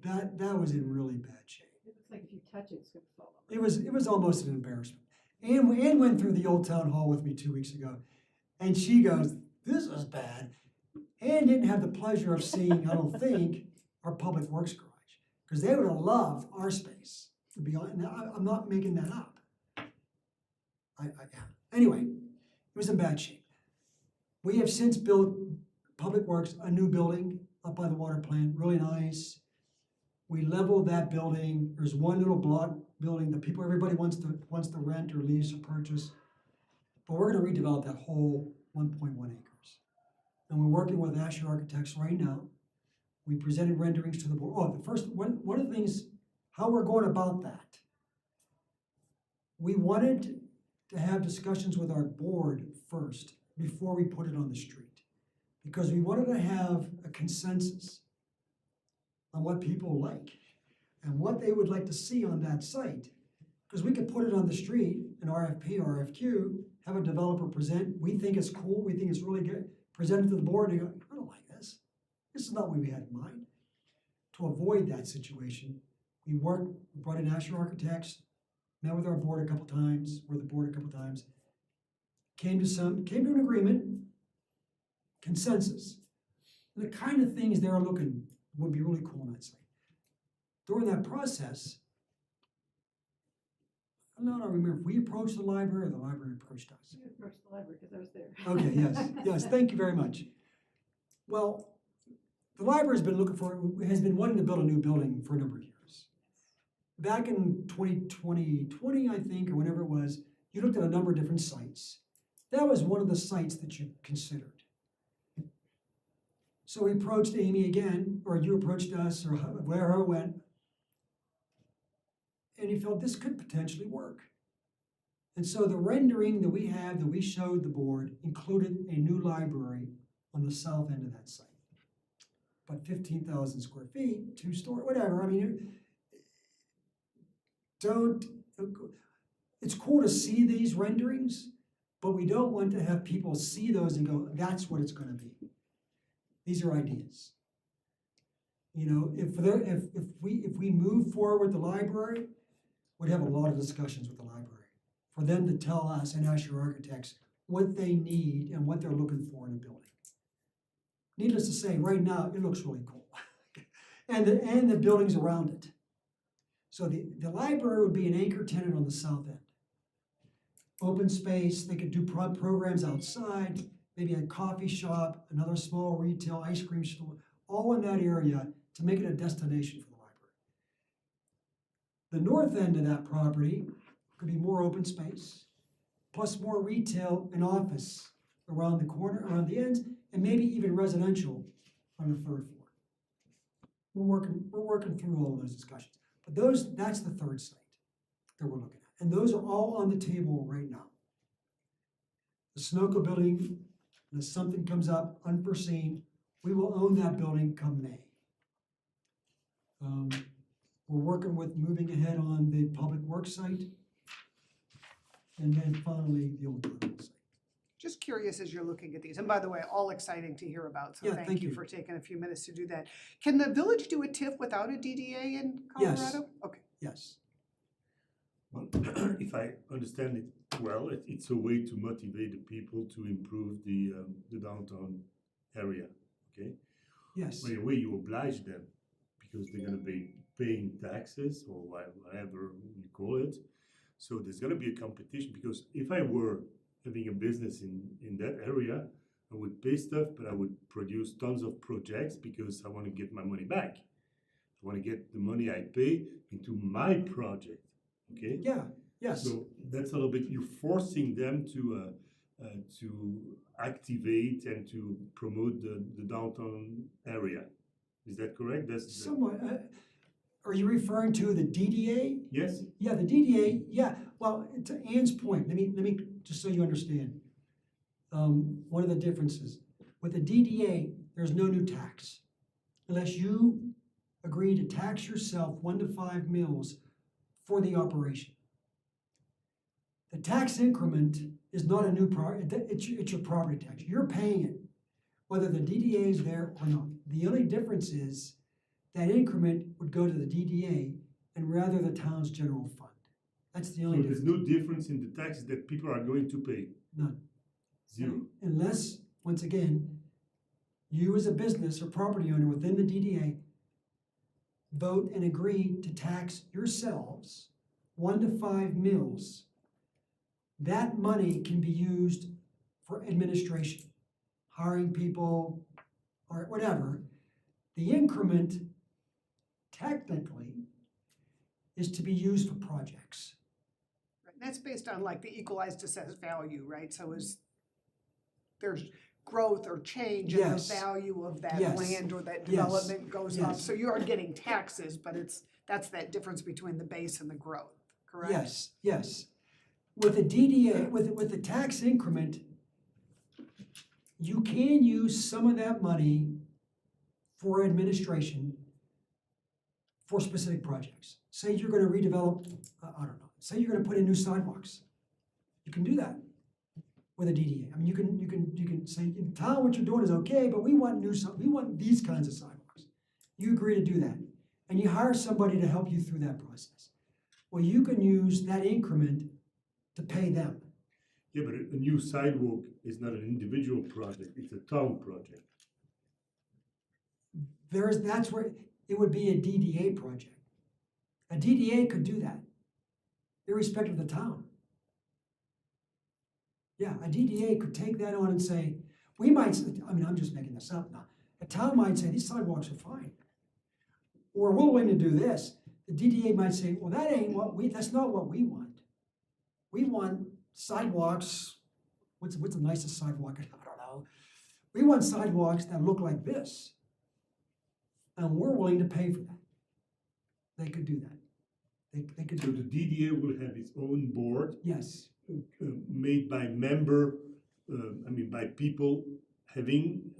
that was in really bad shape.
It looks like if you touch it, it's gonna fall over.
It was almost an embarrassment. Ann went through the old town hall with me 2 weeks ago, and she goes, "This is bad." Ann didn't have the pleasure of seeing, I don't think, our public works garage, because they would have loved our space. To be honest, I'm not making that up. Anyway, it was in bad shape. We have since built Public Works a new building up by the water plant, really nice. We leveled that building. There's one little block building that everybody wants to rent or lease or purchase. But we're gonna redevelop that whole 1.1 acres. And we're working with Asher Architects right now. We presented renderings to the board. One of the things, how we're going about that. We wanted to have discussions with our board first before we put it on the street. Because we wanted to have a consensus on what people like and what they would like to see on that site. Because we could put it on the street, an RFP, RFQ, have a developer present, we think it's cool, we think it's really good, present it to the board, and they go, I don't like this. This is not what we had in mind. To avoid that situation, we brought in Asher Architects, met with our board a couple times, came to an agreement, consensus. And the kind of things they're looking would be really cool on that site. During that process, I don't remember if we approached the library or the library approached us.
You approached the library because I was there.
Okay, yes, thank you very much. Well, the library has been wanting to build a new building for a number of years. Back in 2020, I think, or whenever it was, you looked at a number of different sites. That was one of the sites that you considered. So we approached Amy again, or you approached us, or wherever it went, and you felt this could potentially work. And so the rendering that we showed the board included a new library on the south end of that site. About 15,000 square feet, 2-story, whatever. I mean, it's cool to see these renderings, but we don't want to have people see those and go, that's what it's gonna be. These are ideas. You know, if we move forward with the library, we'd have a lot of discussions with the library for them to tell us and Asher Architects what they need and what they're looking for in a building. Needless to say, right now, it looks really cool. and the buildings around it. So the library would be an anchor tenant on the south end. Open space, they could do programs outside, maybe a coffee shop, another small retail ice cream store, all in that area to make it a destination for the library. The north end of that property could be more open space, plus more retail and office around the corner, around the ends, and maybe even residential on the third floor. We're working through all of those discussions. But that's the third site that we're looking at. And those are all on the table right now. The Sunoco building, if something comes up unforeseen, we will own that building come May. We're working with moving ahead on the public works site. And then finally, the old town hall site.
Just curious as you're looking at these, and by the way, all exciting to hear about, so
Yeah,
thank
thank
you
you.
for taking a few minutes to do that. Can the village do a TIF without a DDA in
Yes.
Colorado? Okay,
Yes,
Well, if I understand it well, it's a way to motivate the people to improve the downtown area, okay?
yes,
But in a way, you oblige them because they're gonna be paying taxes or whatever you call it. So there's gonna be a competition, because if I were having a business in that area, I would pay stuff, but I would produce tons of projects because I wanna get my money back. I wanna get the money I pay into my project, okay?
yeah, yes,
So that's a little bit, you're forcing them to activate and to promote the downtown area. Is that correct? That's the,
somewhat. Are you referring to the DDA?
yes?
Yeah, the DDA, yeah, well, to Ann's point, let me, just so you understand. One of the differences, with the DDA, there's no new tax. Unless you agree to tax yourself 1 to 5 mils for the operation. The tax increment is not a new it's your property tax, you're paying it, whether the DDA is there or not. The only difference is that increment would go to the DDA and rather the town's general fund. That's the
So
only
there's
difference.
no difference in the taxes that people are going to pay?
None.
Zero?
Unless, once again, you as a business or property owner within the DDA vote and agree to tax yourselves 1 to 5 mils. That money can be used for administration, hiring people, or whatever. The increment, technically, is to be used for projects.
right, and that's based on like the equalized assessed value, right? So there's growth or change in the
Yes.
value of that
Yes.
land or that
Yes.
development goes up.
Yes.
So you are getting taxes, but that's that difference between the base and the growth, correct?
Yes, yes. With the DDA, with the tax increment, you can use some of that money for administration for specific projects. Say you're gonna redevelop, I don't know, say you're gonna put in new sidewalks. You can do that with a DDA. I mean, you can say, in town, what you're doing is okay, but we want we want these kinds of sidewalks. You agree to do that, and you hire somebody to help you through that process. Well, you can use that increment to pay them.
Yeah, but a new sidewalk is not an individual project, it's a town project.
That's where, it would be a DDA project. A DDA could do that, irrespective of the town. Yeah, a DDA could take that on and say, we might, I mean, I'm just making this up now. A town might say, these sidewalks are fine. Or we're willing to do this. The DDA might say, well, that's not what we want. We want sidewalks, what's the nicest sidewalk? I don't know. We want sidewalks that look like this. And we're willing to pay for that. They could do that. They could
So
do
the
that.
DDA will have its own board,
Yes,
made by by people being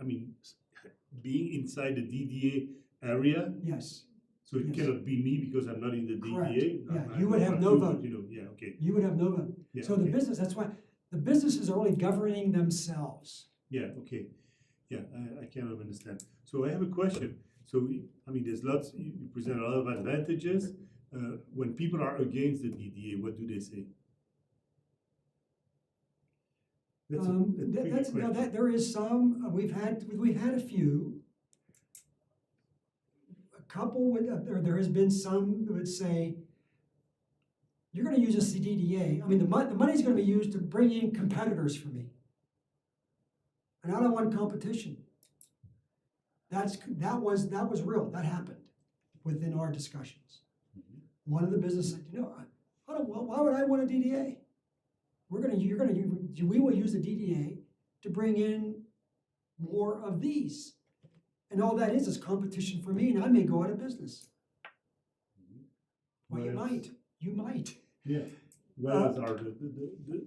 inside the DDA area.
yes.
So it
Yes.
cannot be me because I'm not in the
Correct.
DDA.
Yeah,
I
you would
don't
have
want
no
to,
vote.
but, yeah, okay.
You would have no vote.
Yeah,
So the
okay.
business, that's why, the businesses are only governing themselves.
Yeah, okay. Yeah, I kind of understand. So I have a question. So, there's lots, you present a lot of advantages. When people are against the DDA, what do they say? That's a tricky question.
There is some, we've had a few. A couple there has been some that would say, you're gonna use a DDA, I mean, the money's gonna be used to bring in competitors for me. And I don't want competition. That was real, that happened within our discussions. One of the businesses said, why would I want a DDA? We will use the DDA to bring in more of these. And all that is competition for me, and I may go out of business. Well, you
What else?
might.
Yeah. What else are the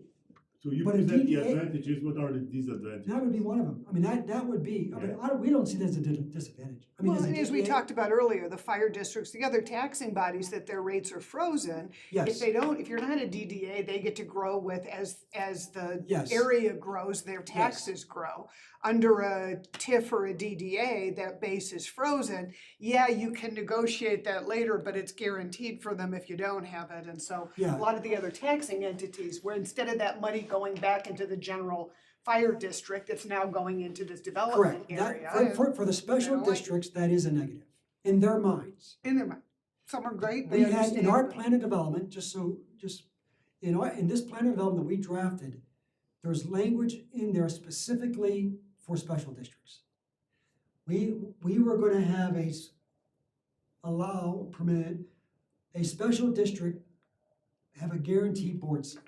So you
But a
present the
DDA
advantages, what are the disadvantages?
That would be one of them. I mean, that would be, I mean,
Yeah.
we don't see that as a disadvantage. I mean,
Well,
as a
and as we
DDA
talked about earlier, the fire districts, the other taxing bodies that their rates are frozen,
Yes,
if you're not a DDA, they get to grow with, as the
yes.
area grows, their taxes grow. Under a TIF or a DDA, that base is frozen. Yeah, you can negotiate that later, but it's guaranteed for them if you don't have it. And so a
Yeah,
lot of the other taxing entities, where instead of that money going back into the general fire district, it's now going into this development
correct.
area.
That, for the special
don't like-
districts, that is a negative in their minds.
In their mind. Some are great,
We
they
had, in our
understand.
plan of development, in this plan of development that we drafted, there's language in there specifically for special districts. We were gonna have permit a special district have a guaranteed board seat.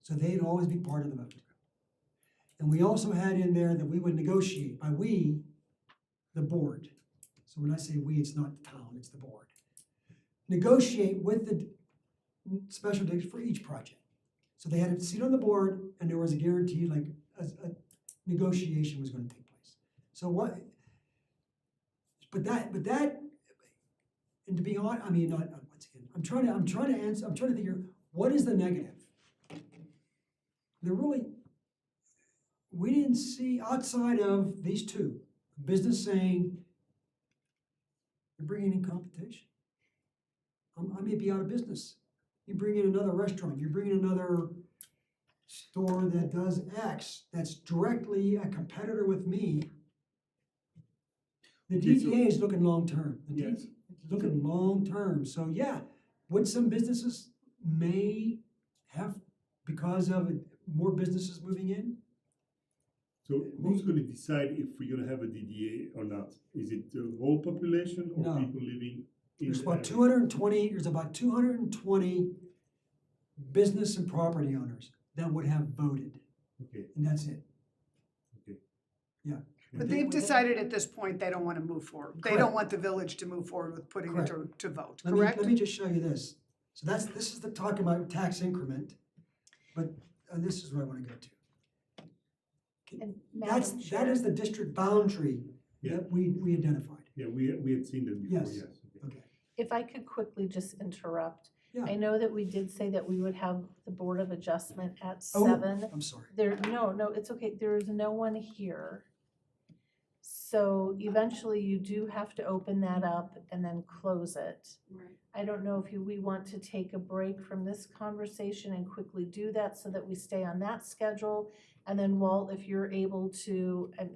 So they'd always be part of the vote. And we also had in there that we would negotiate, by we, the board. So when I say we, it's not the town, it's the board. Negotiate with the special district for each project. So they had a seat on the board and there was a guarantee, like, a negotiation was gonna take place. So what, but that, and to be honest, I mean, not, once again, I'm trying to figure, what is the negative? There really, we didn't see outside of these two, business saying, you're bringing in competition. I may be out of business. You bring in another restaurant, you bring in another store that does X, that's directly a competitor with me. The
Okay, so-
DDA is looking long-term. The
Yes.
DDA is looking long-term. So yeah, would some businesses may have, because of more businesses moving in?
So who's gonna decide if we're gonna have a DDA or not? Is it the whole population or
No.
people living in?
There's
the
about
area?
there's about 220 business and property owners that would have voted,
Okay,
and that's it.
okay.
Yeah.
But
they
they've
would-
decided at this point, they don't wanna move forward. They don't
Correct.
want the village to move forward with putting it to vote,
Let me,
correct?
let me just show you this. So this is the talk about tax increment, but this is what I want to go to.
And
That
Madam
is
Chair,
the district boundary
Yeah.
that we identified.
Yeah, we had seen that before,
Yes.
yes. Okay.
Okay.
if I could quickly just interrupt.
Yeah.
I know that we did say that we would have the Board of Adjustment at
Oh,
7.
I'm sorry.
No, it's okay, there is no one here. So eventually you do have to open that up and then close it.
Right.
I don't know if we want to take a break from this conversation and quickly do that so that we stay on that schedule. And then Walt, if you're able to, and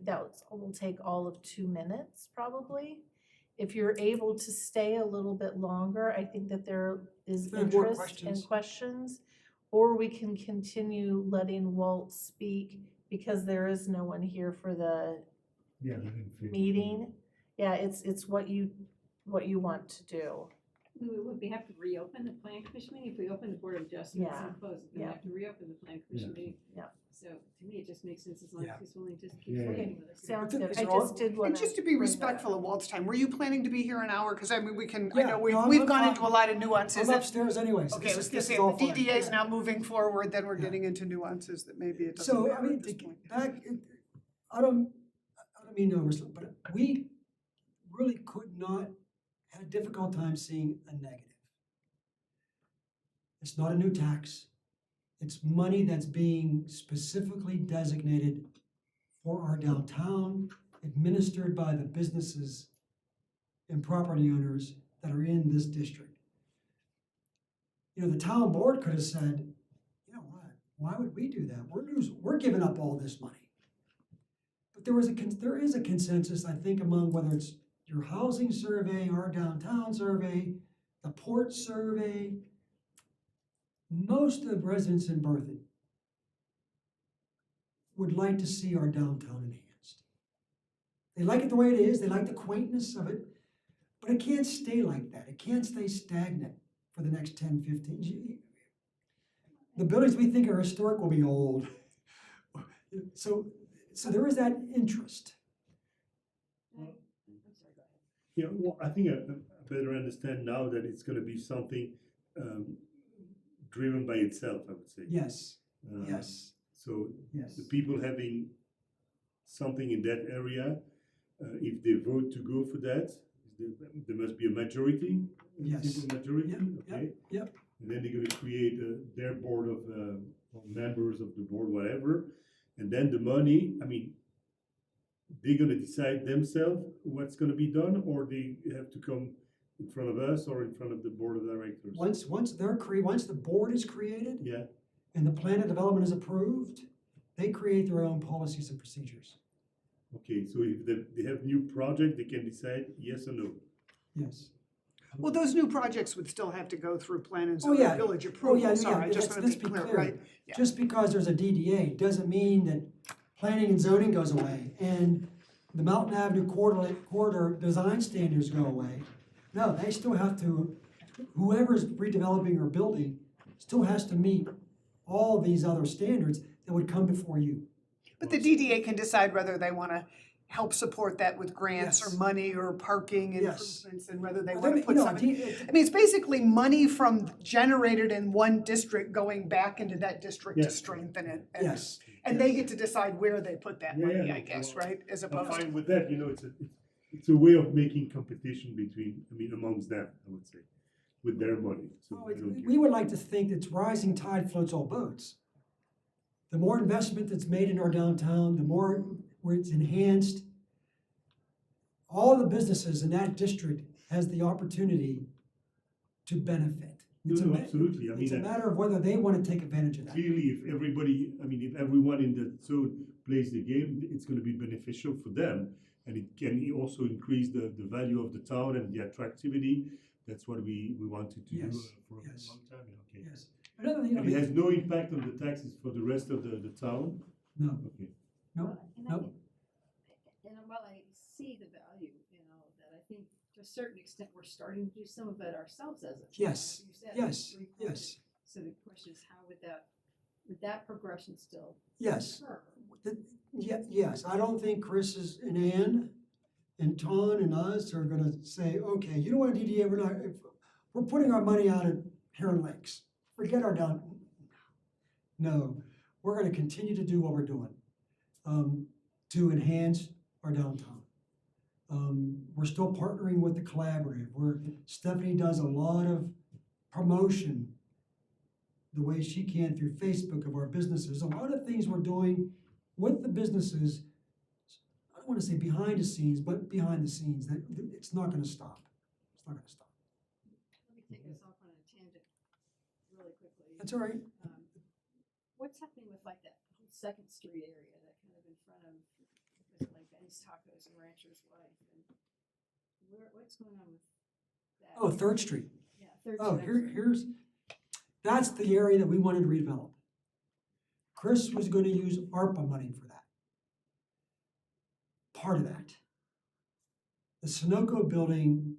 will take all of 2 minutes probably. If you're able to stay a little bit longer, I think that there is
If there are more
interest and
questions.
questions. Or we can continue letting Walt speak because there is no one here for the
Yeah. I didn't feel-
meeting. Yeah, it's what you want to do.
Would we have to reopen the plan commission meeting if we open the board of adjustments
Yeah,
and close it? Then we
yeah.
have to reopen the plan commission
Yeah.
meeting.
Yeah.
So to me, it just makes sense as long
Yeah.
as he's willing to keep
Yeah.
working with us.
Sounds
But
good.
these
I
are all-
just did want
And
to.
just to be respectful of Walt's time, were you planning to be here an hour? Cause I mean, I
Yeah,
know
no, I'm
we've gone into
fine.
a lot of nuances.
I'm upstairs anyway, so
Okay, I was gonna
this
say,
is all
if the
fine.
DDA is now moving forward, then we're
Yeah.
getting into nuances that maybe it doesn't
So, I
matter
mean,
at this
to
point.
get back, I don't mean to overstep, but we really could not, had a difficult time seeing a negative. It's not a new tax. It's money that's being specifically designated for our downtown, administered by the businesses and property owners that are in this district. You know, the town board could have said, you know what, why would we do that? We're giving up all this money. But there is a consensus, I think, among whether it's your housing survey, our downtown survey, the port survey, most of the residents in Berthoud would like to see our downtown enhanced. They like it the way it is, they like the quaintness of it, but it can't stay like that. It can't stay stagnant for the next 10, 15 years. The buildings we think are historic will be old. So there is that interest.
I'm sorry, go ahead.
Yeah, well, I think I better understand now that it's gonna be something driven by itself, I would say.
Yes, Yes,
So
yes.
the people having something in that area, if they vote to go for that, there must be a majority, a
Yes.
simple majority,
Yep,
okay?
yep.
And then they're gonna create their board of members of the board, whatever. And then the money, I mean, they're gonna decide themselves what's gonna be done, or they have to come in front of us or in front of the board of directors?
Once the board is created
Yeah,
and the plan of development is approved, they create their own policies and procedures.
okay, so if they have new project, they can decide yes or no.
Yes.
Well, those new projects would still have to go through plan and
Oh, yeah.
zoning village
Oh,
approval,
yeah,
sorry, I just
let's
want to
be
be clear,
clear.
right? Yeah.
Just because there's a DDA doesn't mean that planning and zoning goes away and the Mountain Avenue corridor design standards go away. No, they still have to, whoever's redeveloping or building still has to meet all these other standards that would come before you.
But the DDA can decide whether they want to help support that with grants or
Yes.
money or parking
Yes.
improvements and whether they
Well,
want to
you
put
know,
some. I mean, it's basically money from generated in one district going back into that district to
Yes.
strengthen it. And-
Yes,
And they get to decide where they put that
Yeah,
money,
yeah,
I
no,
guess,
well,
right? As
I'm
opposed to.
fine with that, you know, it's a way of making competition between, I mean, amongst them, I would say, with their money, so I don't care.
we would like to think that rising tide floats all boats. The more investment that's made in our downtown, the more where it's enhanced. All the businesses in that district has the opportunity to benefit. It's a
No,
ma-
absolutely. I
It's a
mean,
matter of whether they want to take advantage of that.
clearly, if everybody, I mean, if everyone in the zone plays the game, it's gonna be beneficial for them. And it can also increase the value of the town and the attractivity. That's what we wanted to do
Yes,
for a
yes.
long time, yeah, okay.
Yes. Another thing, I
And it
mean,
has no impact on the taxes for the rest of the town?
no,
Okay.
no,
Well, and I
no.
think- And while I see the value, that I think to a certain extent, we're starting to do some of it ourselves as a. town,
Yes,
like you said,
yes,
recorded.
yes,
So the question is, how would that progression still
yes.
occur?
Yes, I don't think Chris is, and Ann and Ton and us are gonna say, okay, you know what, DDA, we're putting our money out at Heron Lakes. Forget our down. No, we're gonna continue to do what we're doing, to enhance our downtown. We're still partnering with the collaborative, where Stephanie does a lot of promotion the way she can through Facebook of our businesses. A lot of things we're doing with the businesses, I don't wanna say behind the scenes, but behind the scenes, that, it's not gonna stop. It's not gonna stop.
Let me take us off on a tangent really quickly.
That's all right.
What's happening with like that whole Second Street area, that kind of in front of, was it like Benny's Tacos and Rancher's Wife? And what's going on with that?
Oh, Third Street.
Yeah, Third
Oh,
Street.
that's the area that we wanted to redevelop. Chris was gonna use ARPA money for that. Part of that. The Sunoco building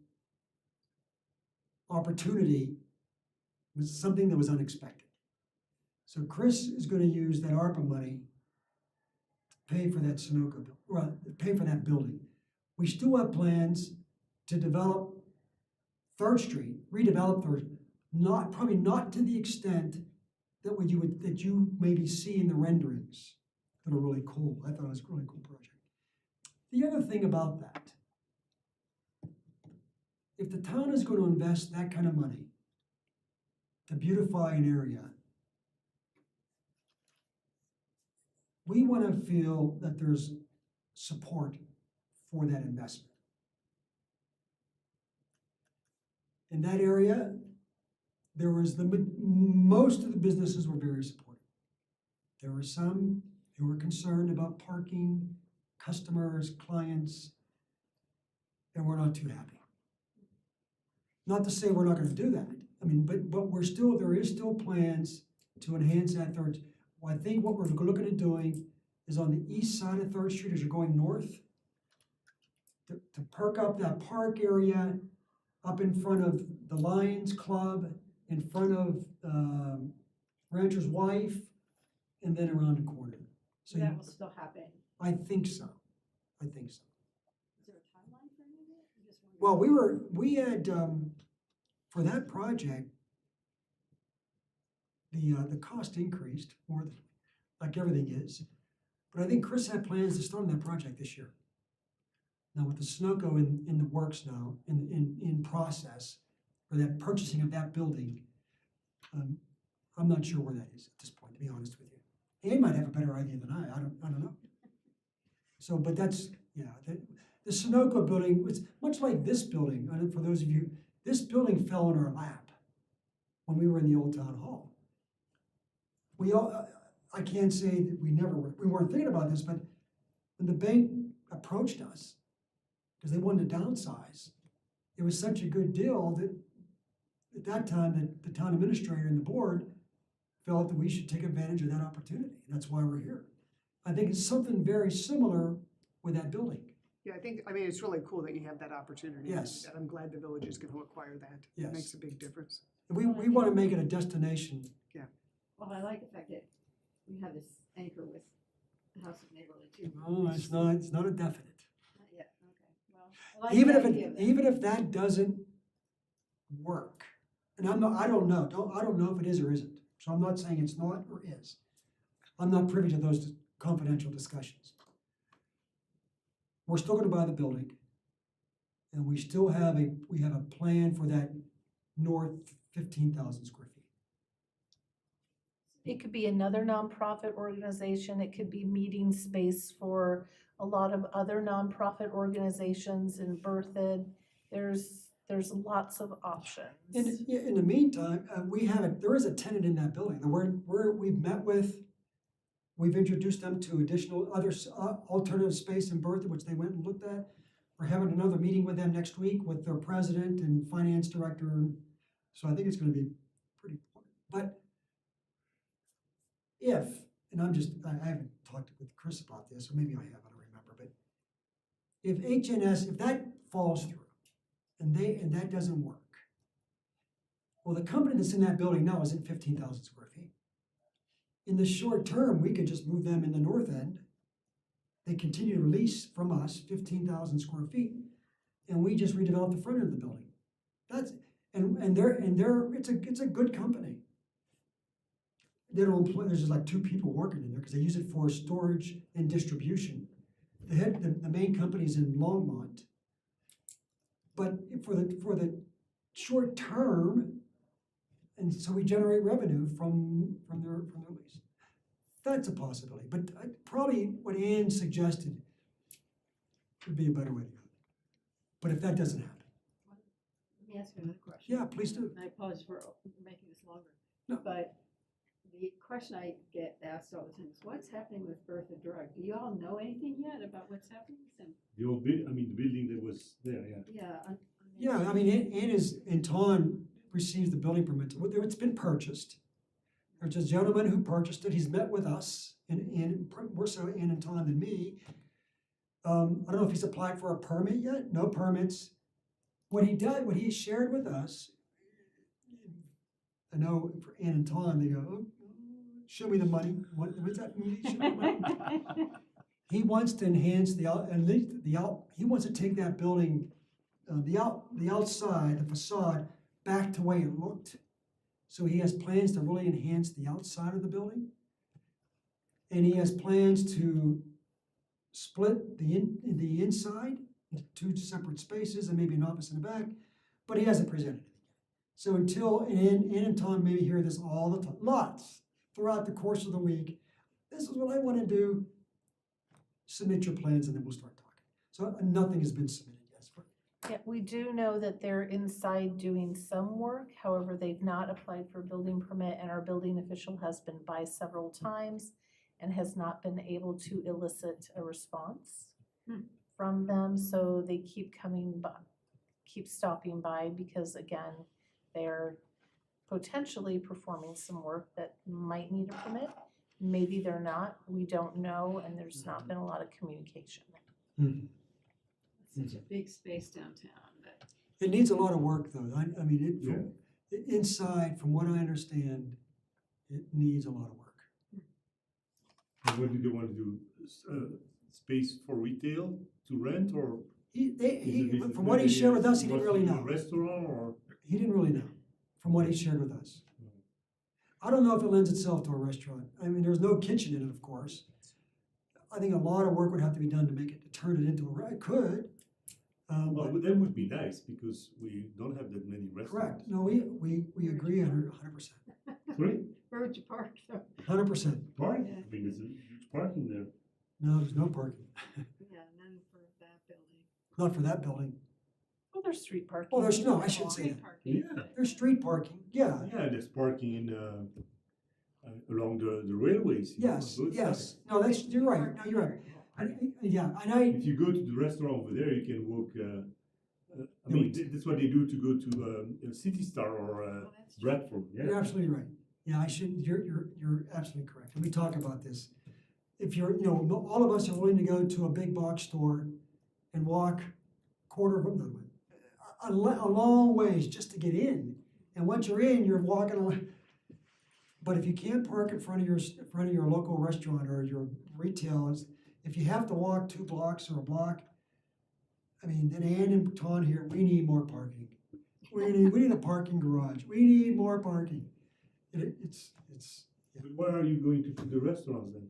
opportunity was something that was unexpected. So Chris is gonna use that ARPA money to pay for that Sunoco, pay for that building. We still have plans to develop Third Street, redevelop Third, probably not to the extent that you maybe see in the renderings that are really cool. I thought it was a really cool project. The other thing about that, if the town is going to invest that kind of money to beautify an area, we want to feel that there's support for that investment. In that area, there was most of the businesses were very supportive. There were some who were concerned about parking, customers, clients, and we're not too happy. Not to say we're not gonna do that. I mean, but there is still plans to enhance that Third. Well, I think what we're looking at doing is on the east side of Third Street as you're going north, to perk up that park area up in front of the Lions Club, in front of Rancher's Wife, and then around the corner. So
That will still happen.
I think so. I think so.
Is there a timeline for any of it? I'm just wondering.
Well, we had, for that project, the cost increased more than, like everything is. But I think Chris had plans to start on that project this year. Now with the Sunoco in the works now, in process, for that purchasing of that building, I'm not sure where that is at this point, to be honest with you. Ann might have a better idea than I don't know. So, but that's, yeah, the Sunoco building was much like this building. I don't, for those of you, this building fell in our lap when we were in the old town hall. We all, I can't say that we weren't thinking about this, but when the bank approached us, because they wanted to downsize, it was such a good deal that at that time, the town administrator and the board felt that we should take advantage of that opportunity. That's why we're here. I think it's something very similar with that building.
Yeah, I mean, it's really cool that you have that opportunity.
Yes.
I'm glad the village is gonna acquire that.
Yes.
It makes a big difference.
We want to make it a destination.
Well, I like the fact that we have this anchor with the House of Neighborly too.
No, it's not a definite.
Not yet, okay, well, I like
Even
the
if
idea of that.
even if that doesn't work, and I don't know if it is or isn't. So I'm not saying it's not or is. I'm not privy to those confidential discussions. We're still gonna buy the building. And we still have a plan for that north 15,000 square feet.
It could be another nonprofit organization, it could be meeting space for a lot of other nonprofit organizations in Berthoud. There's lots of options.
In the meantime, there is a tenant in that building that we've met with. We've introduced them to additional alternative space in Berthoud, which they went and looked at. We're having another meeting with them next week with their president and finance director. So I think it's gonna be pretty important. But I haven't talked with Chris about this, or maybe I have, I don't remember, but if HNS, if that falls through and that doesn't work, well, the company that's in that building now is at 15,000 square feet. In the short term, we could just move them in the north end. They continue to lease from us 15,000 square feet, and we just redevelop the front end of the building. It's a good company. They don't employ, there's just like 2 people working in there because they use it for storage and distribution. The main company's in Longmont. But for the short term, and so we generate revenue from their lease. That's a possibility, but probably what Ann suggested would be a better way to go. But if that doesn't happen,
Let me ask you another question.
yeah, please do.
And I apologize for making this longer.
No.
But the question I get asked all the time is, what's happening with Berthoud Drug? Do you all know anything yet about what's happening?
The old the building that was there, yeah.
Yeah.
Yeah, I mean, Ann Tawn receives the building permit. It's been purchased. There's a gentleman who purchased it. He's met with us, and more so Ann and Tawn than me. I don't know if he's applied for a permit yet. No permits. What he shared with us, I know for Ann and Tawn, they go, oh, show me the money. What's that mean? Show me the money. He wants to enhance he wants to take that building, the outside, the facade, back to the way it looked. So he has plans to really enhance the outside of the building. And he has plans to split the inside into 2 separate spaces and maybe an office in the back, but he hasn't presented it. So until Ann and Tom maybe hear this all the time, lots throughout the course of the week, this is what I want to do. Submit your plans and then we'll start talking. So nothing has been submitted yet.
Yeah, we do know that they're inside doing some work, however, they've not applied for a building permit, and our building official has been by several times and has not been able to elicit a response from them, so they keep stopping by because, again, they're potentially performing some work that might need a permit. Maybe they're not, we don't know, and there's not been a lot of communication.
Such a big space downtown, but
It needs a lot of work though. I mean, inside, from what I understand, it needs a lot of work.
And what do they want to do? Space for retail to rent, or
From what he shared with us, he didn't really
a
know.
restaurant, or
He didn't really know, from what he shared with us. I don't know if it lends itself to a restaurant. I mean, there's no kitchen in it, of course. I think a lot of work would have to be done to make it, to turn it into it could.
Well,
But
that would be nice because we don't have that many restaurants.
correct, no, we agree 100%.
Sorry?
Where would you park though?
100%.
Park?
Yeah.
I mean, there's a huge parking there.
No, there's no parking,
Yeah, none for that building.
not for that building.
Well, there's street parking.
Oh, there's, no, I shouldn't say
Street
that.
parking.
Yeah.
There's street parking, yeah,
Yeah, there's parking in, along the railways. you know,
yes,
both
yes.
sides.
No, you're right, no, you're right. Yeah, and
If you go to the restaurant over there, you can walk, I mean, that's what they do to go to City Star or
Oh, that's true.
Bradford,
you're
yeah.
absolutely right. Yeah, you're absolutely correct. And we talk about this. If you're, all of us are willing to go to a big box store and walk a long ways just to get in. And once you're in, you're walking along. But if you can't park in front of your local restaurant or your retail, if you have to walk 2 blocks or a block, I mean, then Ann and Ton here, we need more parking. We need a parking garage. We need more parking. It's
But where are you going to put the restaurants then?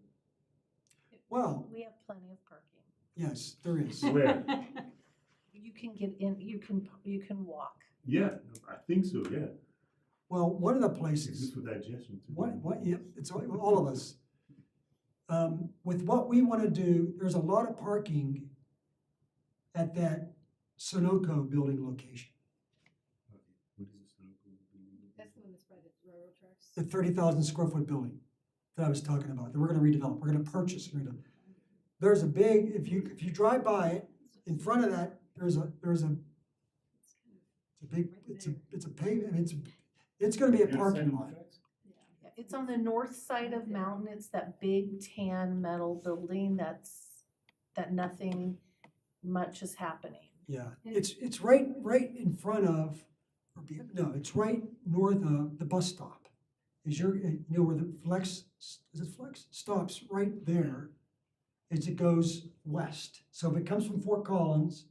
well,
We have plenty of parking.
yes, there is.
Where?
You can get in, you can walk.
Yeah, I think so, yeah.
Well, one of the
It's
places,
good for digestion too.
yep, it's all of us. With what we want to do, there's a lot of parking at that Sunoco building location,
What is this?
That's the one that's by the railroad tracks.
the 30,000 square foot building that I was talking about, that we're going to redevelop, we're going to purchase. There's a big, if you drive by it, in front of that, there's a it's a pavement, it's going to be a parking lot.
Yeah, it's on the north side of Mountain. It's that big tan metal building that nothing much is happening.
Yeah, it's right in front of, it's right north of the bus stop. Where the Flex, is it Flex? Stops right there as it goes west. So if it comes from Fort Collins,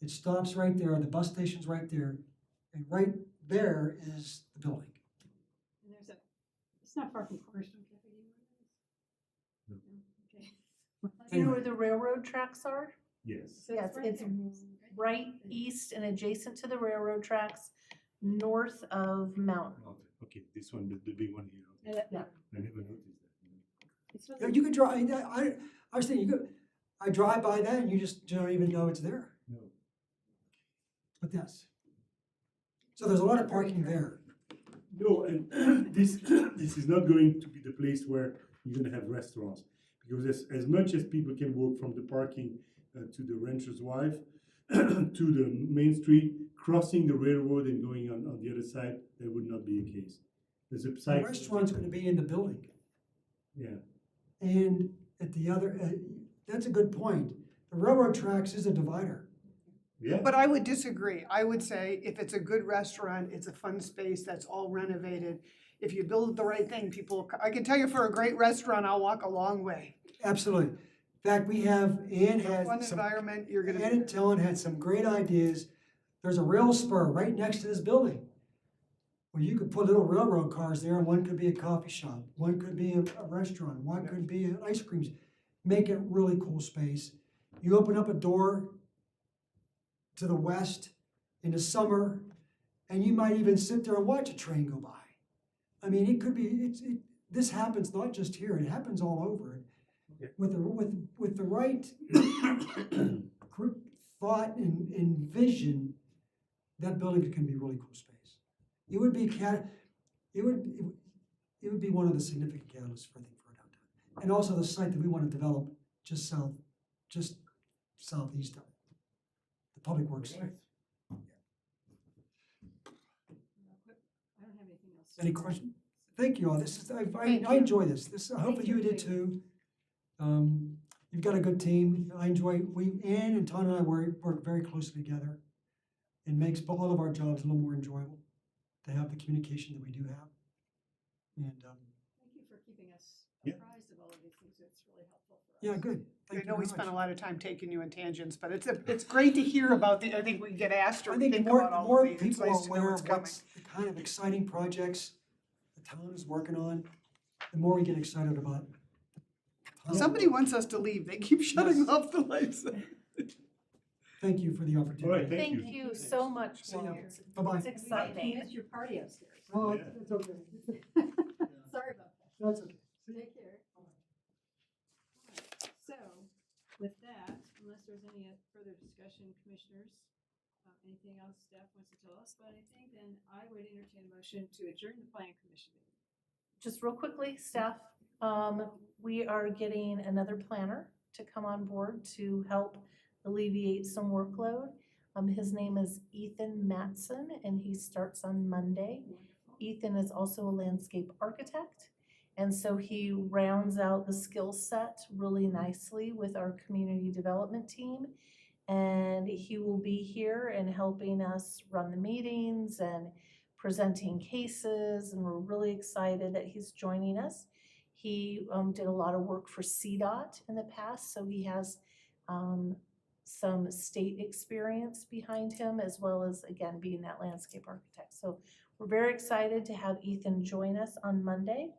it stops right there, the bus station's right there, and right there is the building.
And it's not far from Cornerstone Cafe, do you know where it is?
No.
Okay.
Do you know where the railroad tracks are?
Yes.
So
Yes,
right
it's
there.
right east and adjacent to the railroad tracks, north of Mountain.
Okay, this one, the big one here.
Yeah.
I never noticed that.
It's
Yeah, you could drive, I was thinking, I drive by that and you just don't even know it's there,
No.
but yes. So there's a lot of parking there.
No, and this is not going to be the place where you're gonna have restaurants. Because as much as people can walk from the parking to the Rancher's Wife, to the main street, crossing the railroad and going on the other side, that would not be the case. There's a
The
site.
restaurant's gonna be in the building.
Yeah,
And at the other, that's a good point. The railroad tracks is a divider.
yeah.
But I would disagree. I would say if it's a good restaurant, it's a fun space that's all renovated. If you build the right thing, I can tell you for a great restaurant, I'll walk a long way.
Absolutely. In fact, Ann
For a
had
fun
some,
environment, you're
Ann
gonna,
and Dylan had some great ideas. There's a rail spur right next to this building. Well, you could put little railroad cars there, and one could be a coffee shop, one could be a restaurant, one could be an ice cream. Make it really cool space. You open up a door to the west in the summer, and you might even sit there and watch a train go by. I mean, it could be, this happens not just here, it happens all over.
Okay.
With the right thought and vision, that building can be a really cool space. It would be it would be one of the significant catalysts for our downtown. And also the site that we want to develop just southeast of it. The Public Works.
Right.
I don't have anything else.
Any question? Thank you all.
Thank
I
you.
enjoy this. Hopefully you did too. You've got a good team. Ann and Ton and I work very closely together. It makes all of our jobs a little more enjoyable to have the communication that we do have. And,
Thank you for keeping us
Yeah.
apprised of all of these things. It's really helpful for us.
yeah, good.
I
Thank you
know we
very
spent a
much.
lot of time taking you in tangents, but it's great to hear about I think we get asked or
I think
think
the more,
about
the
all
more
of these. It's
people
nice
are
to know
aware
what's
of
coming.
what's the kind of exciting projects town is working on, the more we get excited about. the town.
Somebody wants us to leave. They keep shutting
Yes.
off the lights.
Thank you for the
All right,
opportunity.
thank you.
Thank you so much,
See ya.
Walt.
Bye-bye.
It's exciting.
It's your party upstairs.
Oh,
Yeah.
it's okay.
Sorry about that.
That's okay.
Take care. So, with that, unless there's any further discussion, commissioners, anything else staff wants to tell us about anything, then I would entertain a motion to adjourn the plan commission meeting.
Just real quickly, staff, we are getting another planner to come on board to help alleviate some workload. His name is Ethan Matson, and he starts on Monday. Ethan is also a landscape architect, and so he rounds out the skill set really nicely with our community development team. And he will be here and helping us run the meetings and presenting cases, and we're really excited that he's joining us. He did a lot of work for CDOT in the past, so he has some state experience behind him, as well as, again, being that landscape architect. So we're very excited to have Ethan join us on Monday.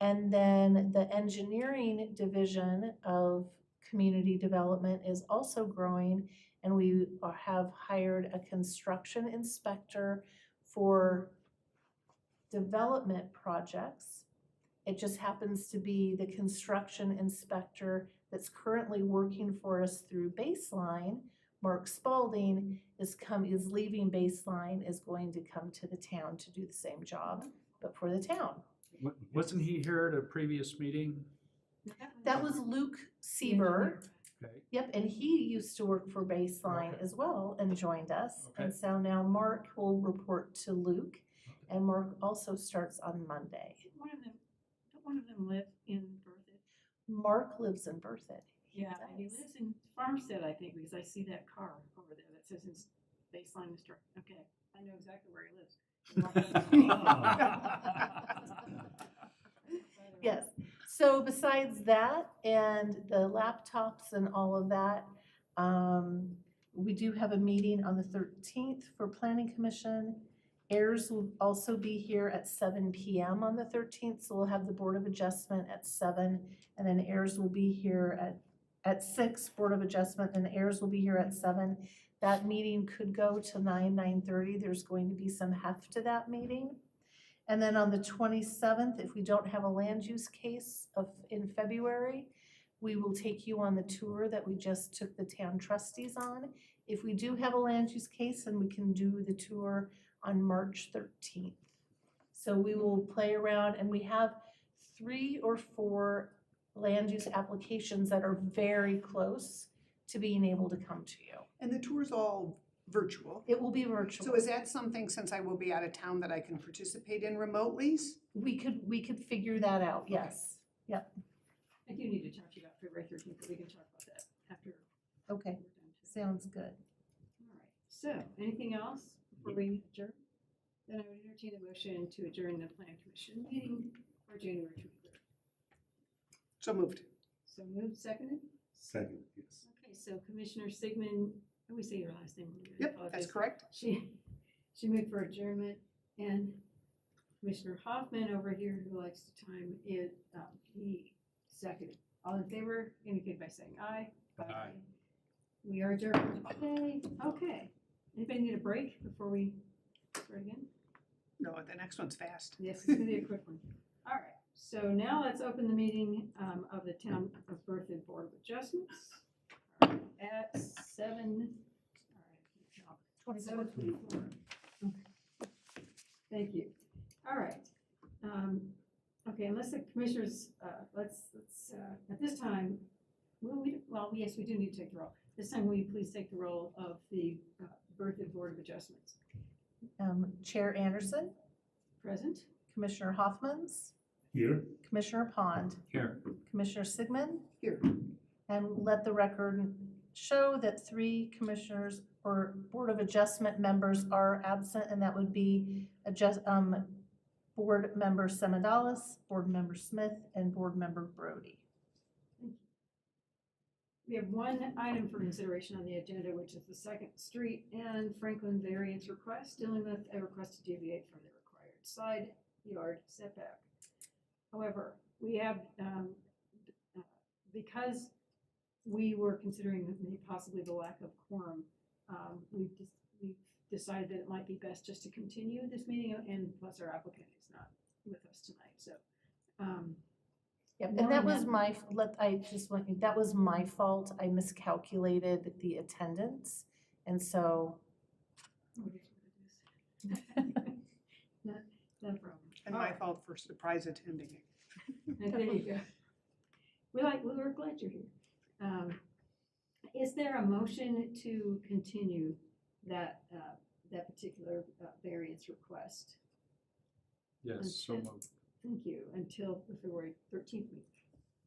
And then the engineering division of community development is also growing, and we have hired a construction inspector for development projects. It just happens to be the construction inspector that's currently working for us through Baseline. Mark Spalding is leaving Baseline, is going to come to the town to do the same job, but for the town.
Wasn't he here at a previous meeting?
That was Luke Seaver.
Okay.
Yep, and he used to work for Baseline
Okay.
as well and joined us.
Okay.
And so now Mark will report to Luke, and Mark also starts on Monday.
Don't one of them live in Berthoud?
Mark lives in Berthoud.
Yeah, and he
does.
lives in Farmstead, I think, because I see that car over there that says his Baseline Mr. Okay, I know exactly where he lives.
Yes, so besides that and the laptops and all of that, we do have a meeting on the 13th for Planning Commission. Ayers will also be here at 7 PM on the 13th, so we'll have the Board of Adjustment at 7, and then Ayers will be here at 6, Board of Adjustment, and Ayers will be here at 7. That meeting could go to 9:30. There's going to be some heft to that meeting. And then on the 27th, if we don't have a land use case in February, we will take you on the tour that we just took the town trustees on. If we do have a land use case, then we can do the tour on March 13th. So we will play around, and we have 3 or 4 land use applications that are very close to being able to come to you.
And the tour's all virtual.
It will be virtual.
So is that something, since I will be out of town, that I can participate in remotely?
We could figure that out, yes.
I do need to talk to you about February 13th, but we can talk about that after
Okay,
we're done.
sounds good.
All right, so anything else before we adjourn? Then I would entertain a motion to adjourn the plan commission meeting for January 23rd.
So moved.
So moved, seconded?
Second, yes.
Okay, so Commissioner Sigmund, how do we say your last name? I
Yep,
apologize.
that's correct.
She moved for adjournment, and Commissioner Hoffman over here, who likes to time it, he seconded. All in favor, indicate by saying aye.
Aye.
We are adjourned. Yay. Okay. Anybody need a break before we start again?
No, the next one's fast.
Yes, it's gonna be a quick one. All right, so now let's open the meeting of the Town of Berthoud Board of Adjustments at 7. All right, 7:24. Thank you. All right. Okay, unless the commissioners, let's at this time, yes, we do need to take the roll. This time, will you please take the roll of the Berthoud Board of Adjustments?
Chair Anderson,
Present?
Commissioner Hoffmans,
Here?
Commissioner Pond,
Here.
Commissioner Sigmund,
Here.
and let the record show that 3 commissioners or Board of Adjustment members are absent, and that would be Board Member Semadalis, Board Member Smith, and Board Member Brody.
We have one item for consideration on the agenda, which is the Second Street and Franklin variance request, dealing with a request to deviate from the required side yard setback. However, we have, because we were considering maybe possibly the lack of quorum, we've decided that it might be best just to continue this meeting, and plus our applicant is not with us tonight, so.
Yeah,
Knowing
and that was
that-
my, that was my fault. I miscalculated the attendance. And so,
It is what it is. Not a problem.
And my fault for surprise attending it.
And there you go. We're glad you're here. Is there a motion to continue that, that particular variance request?
Yes, so moved.
Thank you, until the February 13th meeting.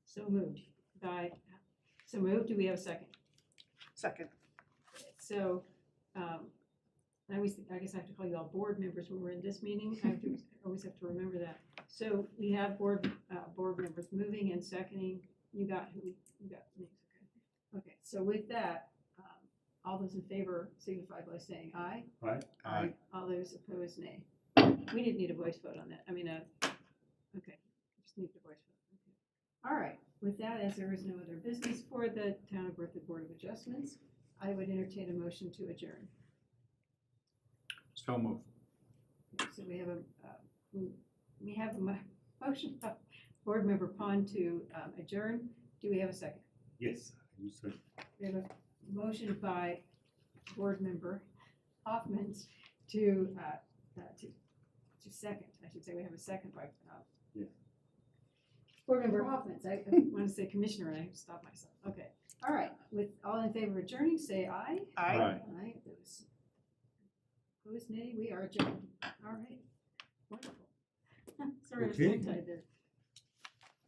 So moved. So moved, do we have a second?
Second.
So, I guess I have to call you all board members when we're in this meeting. I always have to remember that. So we have board members moving and seconding. You got names, okay. Okay, so with that, all those in favor signify by saying aye.
Aye.
All those opposed, nay. We didn't need a voice vote on that. I mean, okay, just need a voice vote. Okay. All right, with that, as there is no other business for the Town of Berthoud Board of Adjustments, I would entertain a motion to adjourn.
So moved.
Okay, so we have a motion by Board Member Pond to adjourn. Do we have a second?
Yes, you said.
We have a motion by Board Member Hoffman to second. I should say we have a second by
Yeah.
Board Member Hoffman. I want to say Commissioner, and I stopped myself. Okay. All right. With all in favor of adjourning, say aye.
Aye.
Aye. Those opposed, nay. We are adjourned. All right. Wonderful. Sorry, I was
Okay.
tongue-tied there.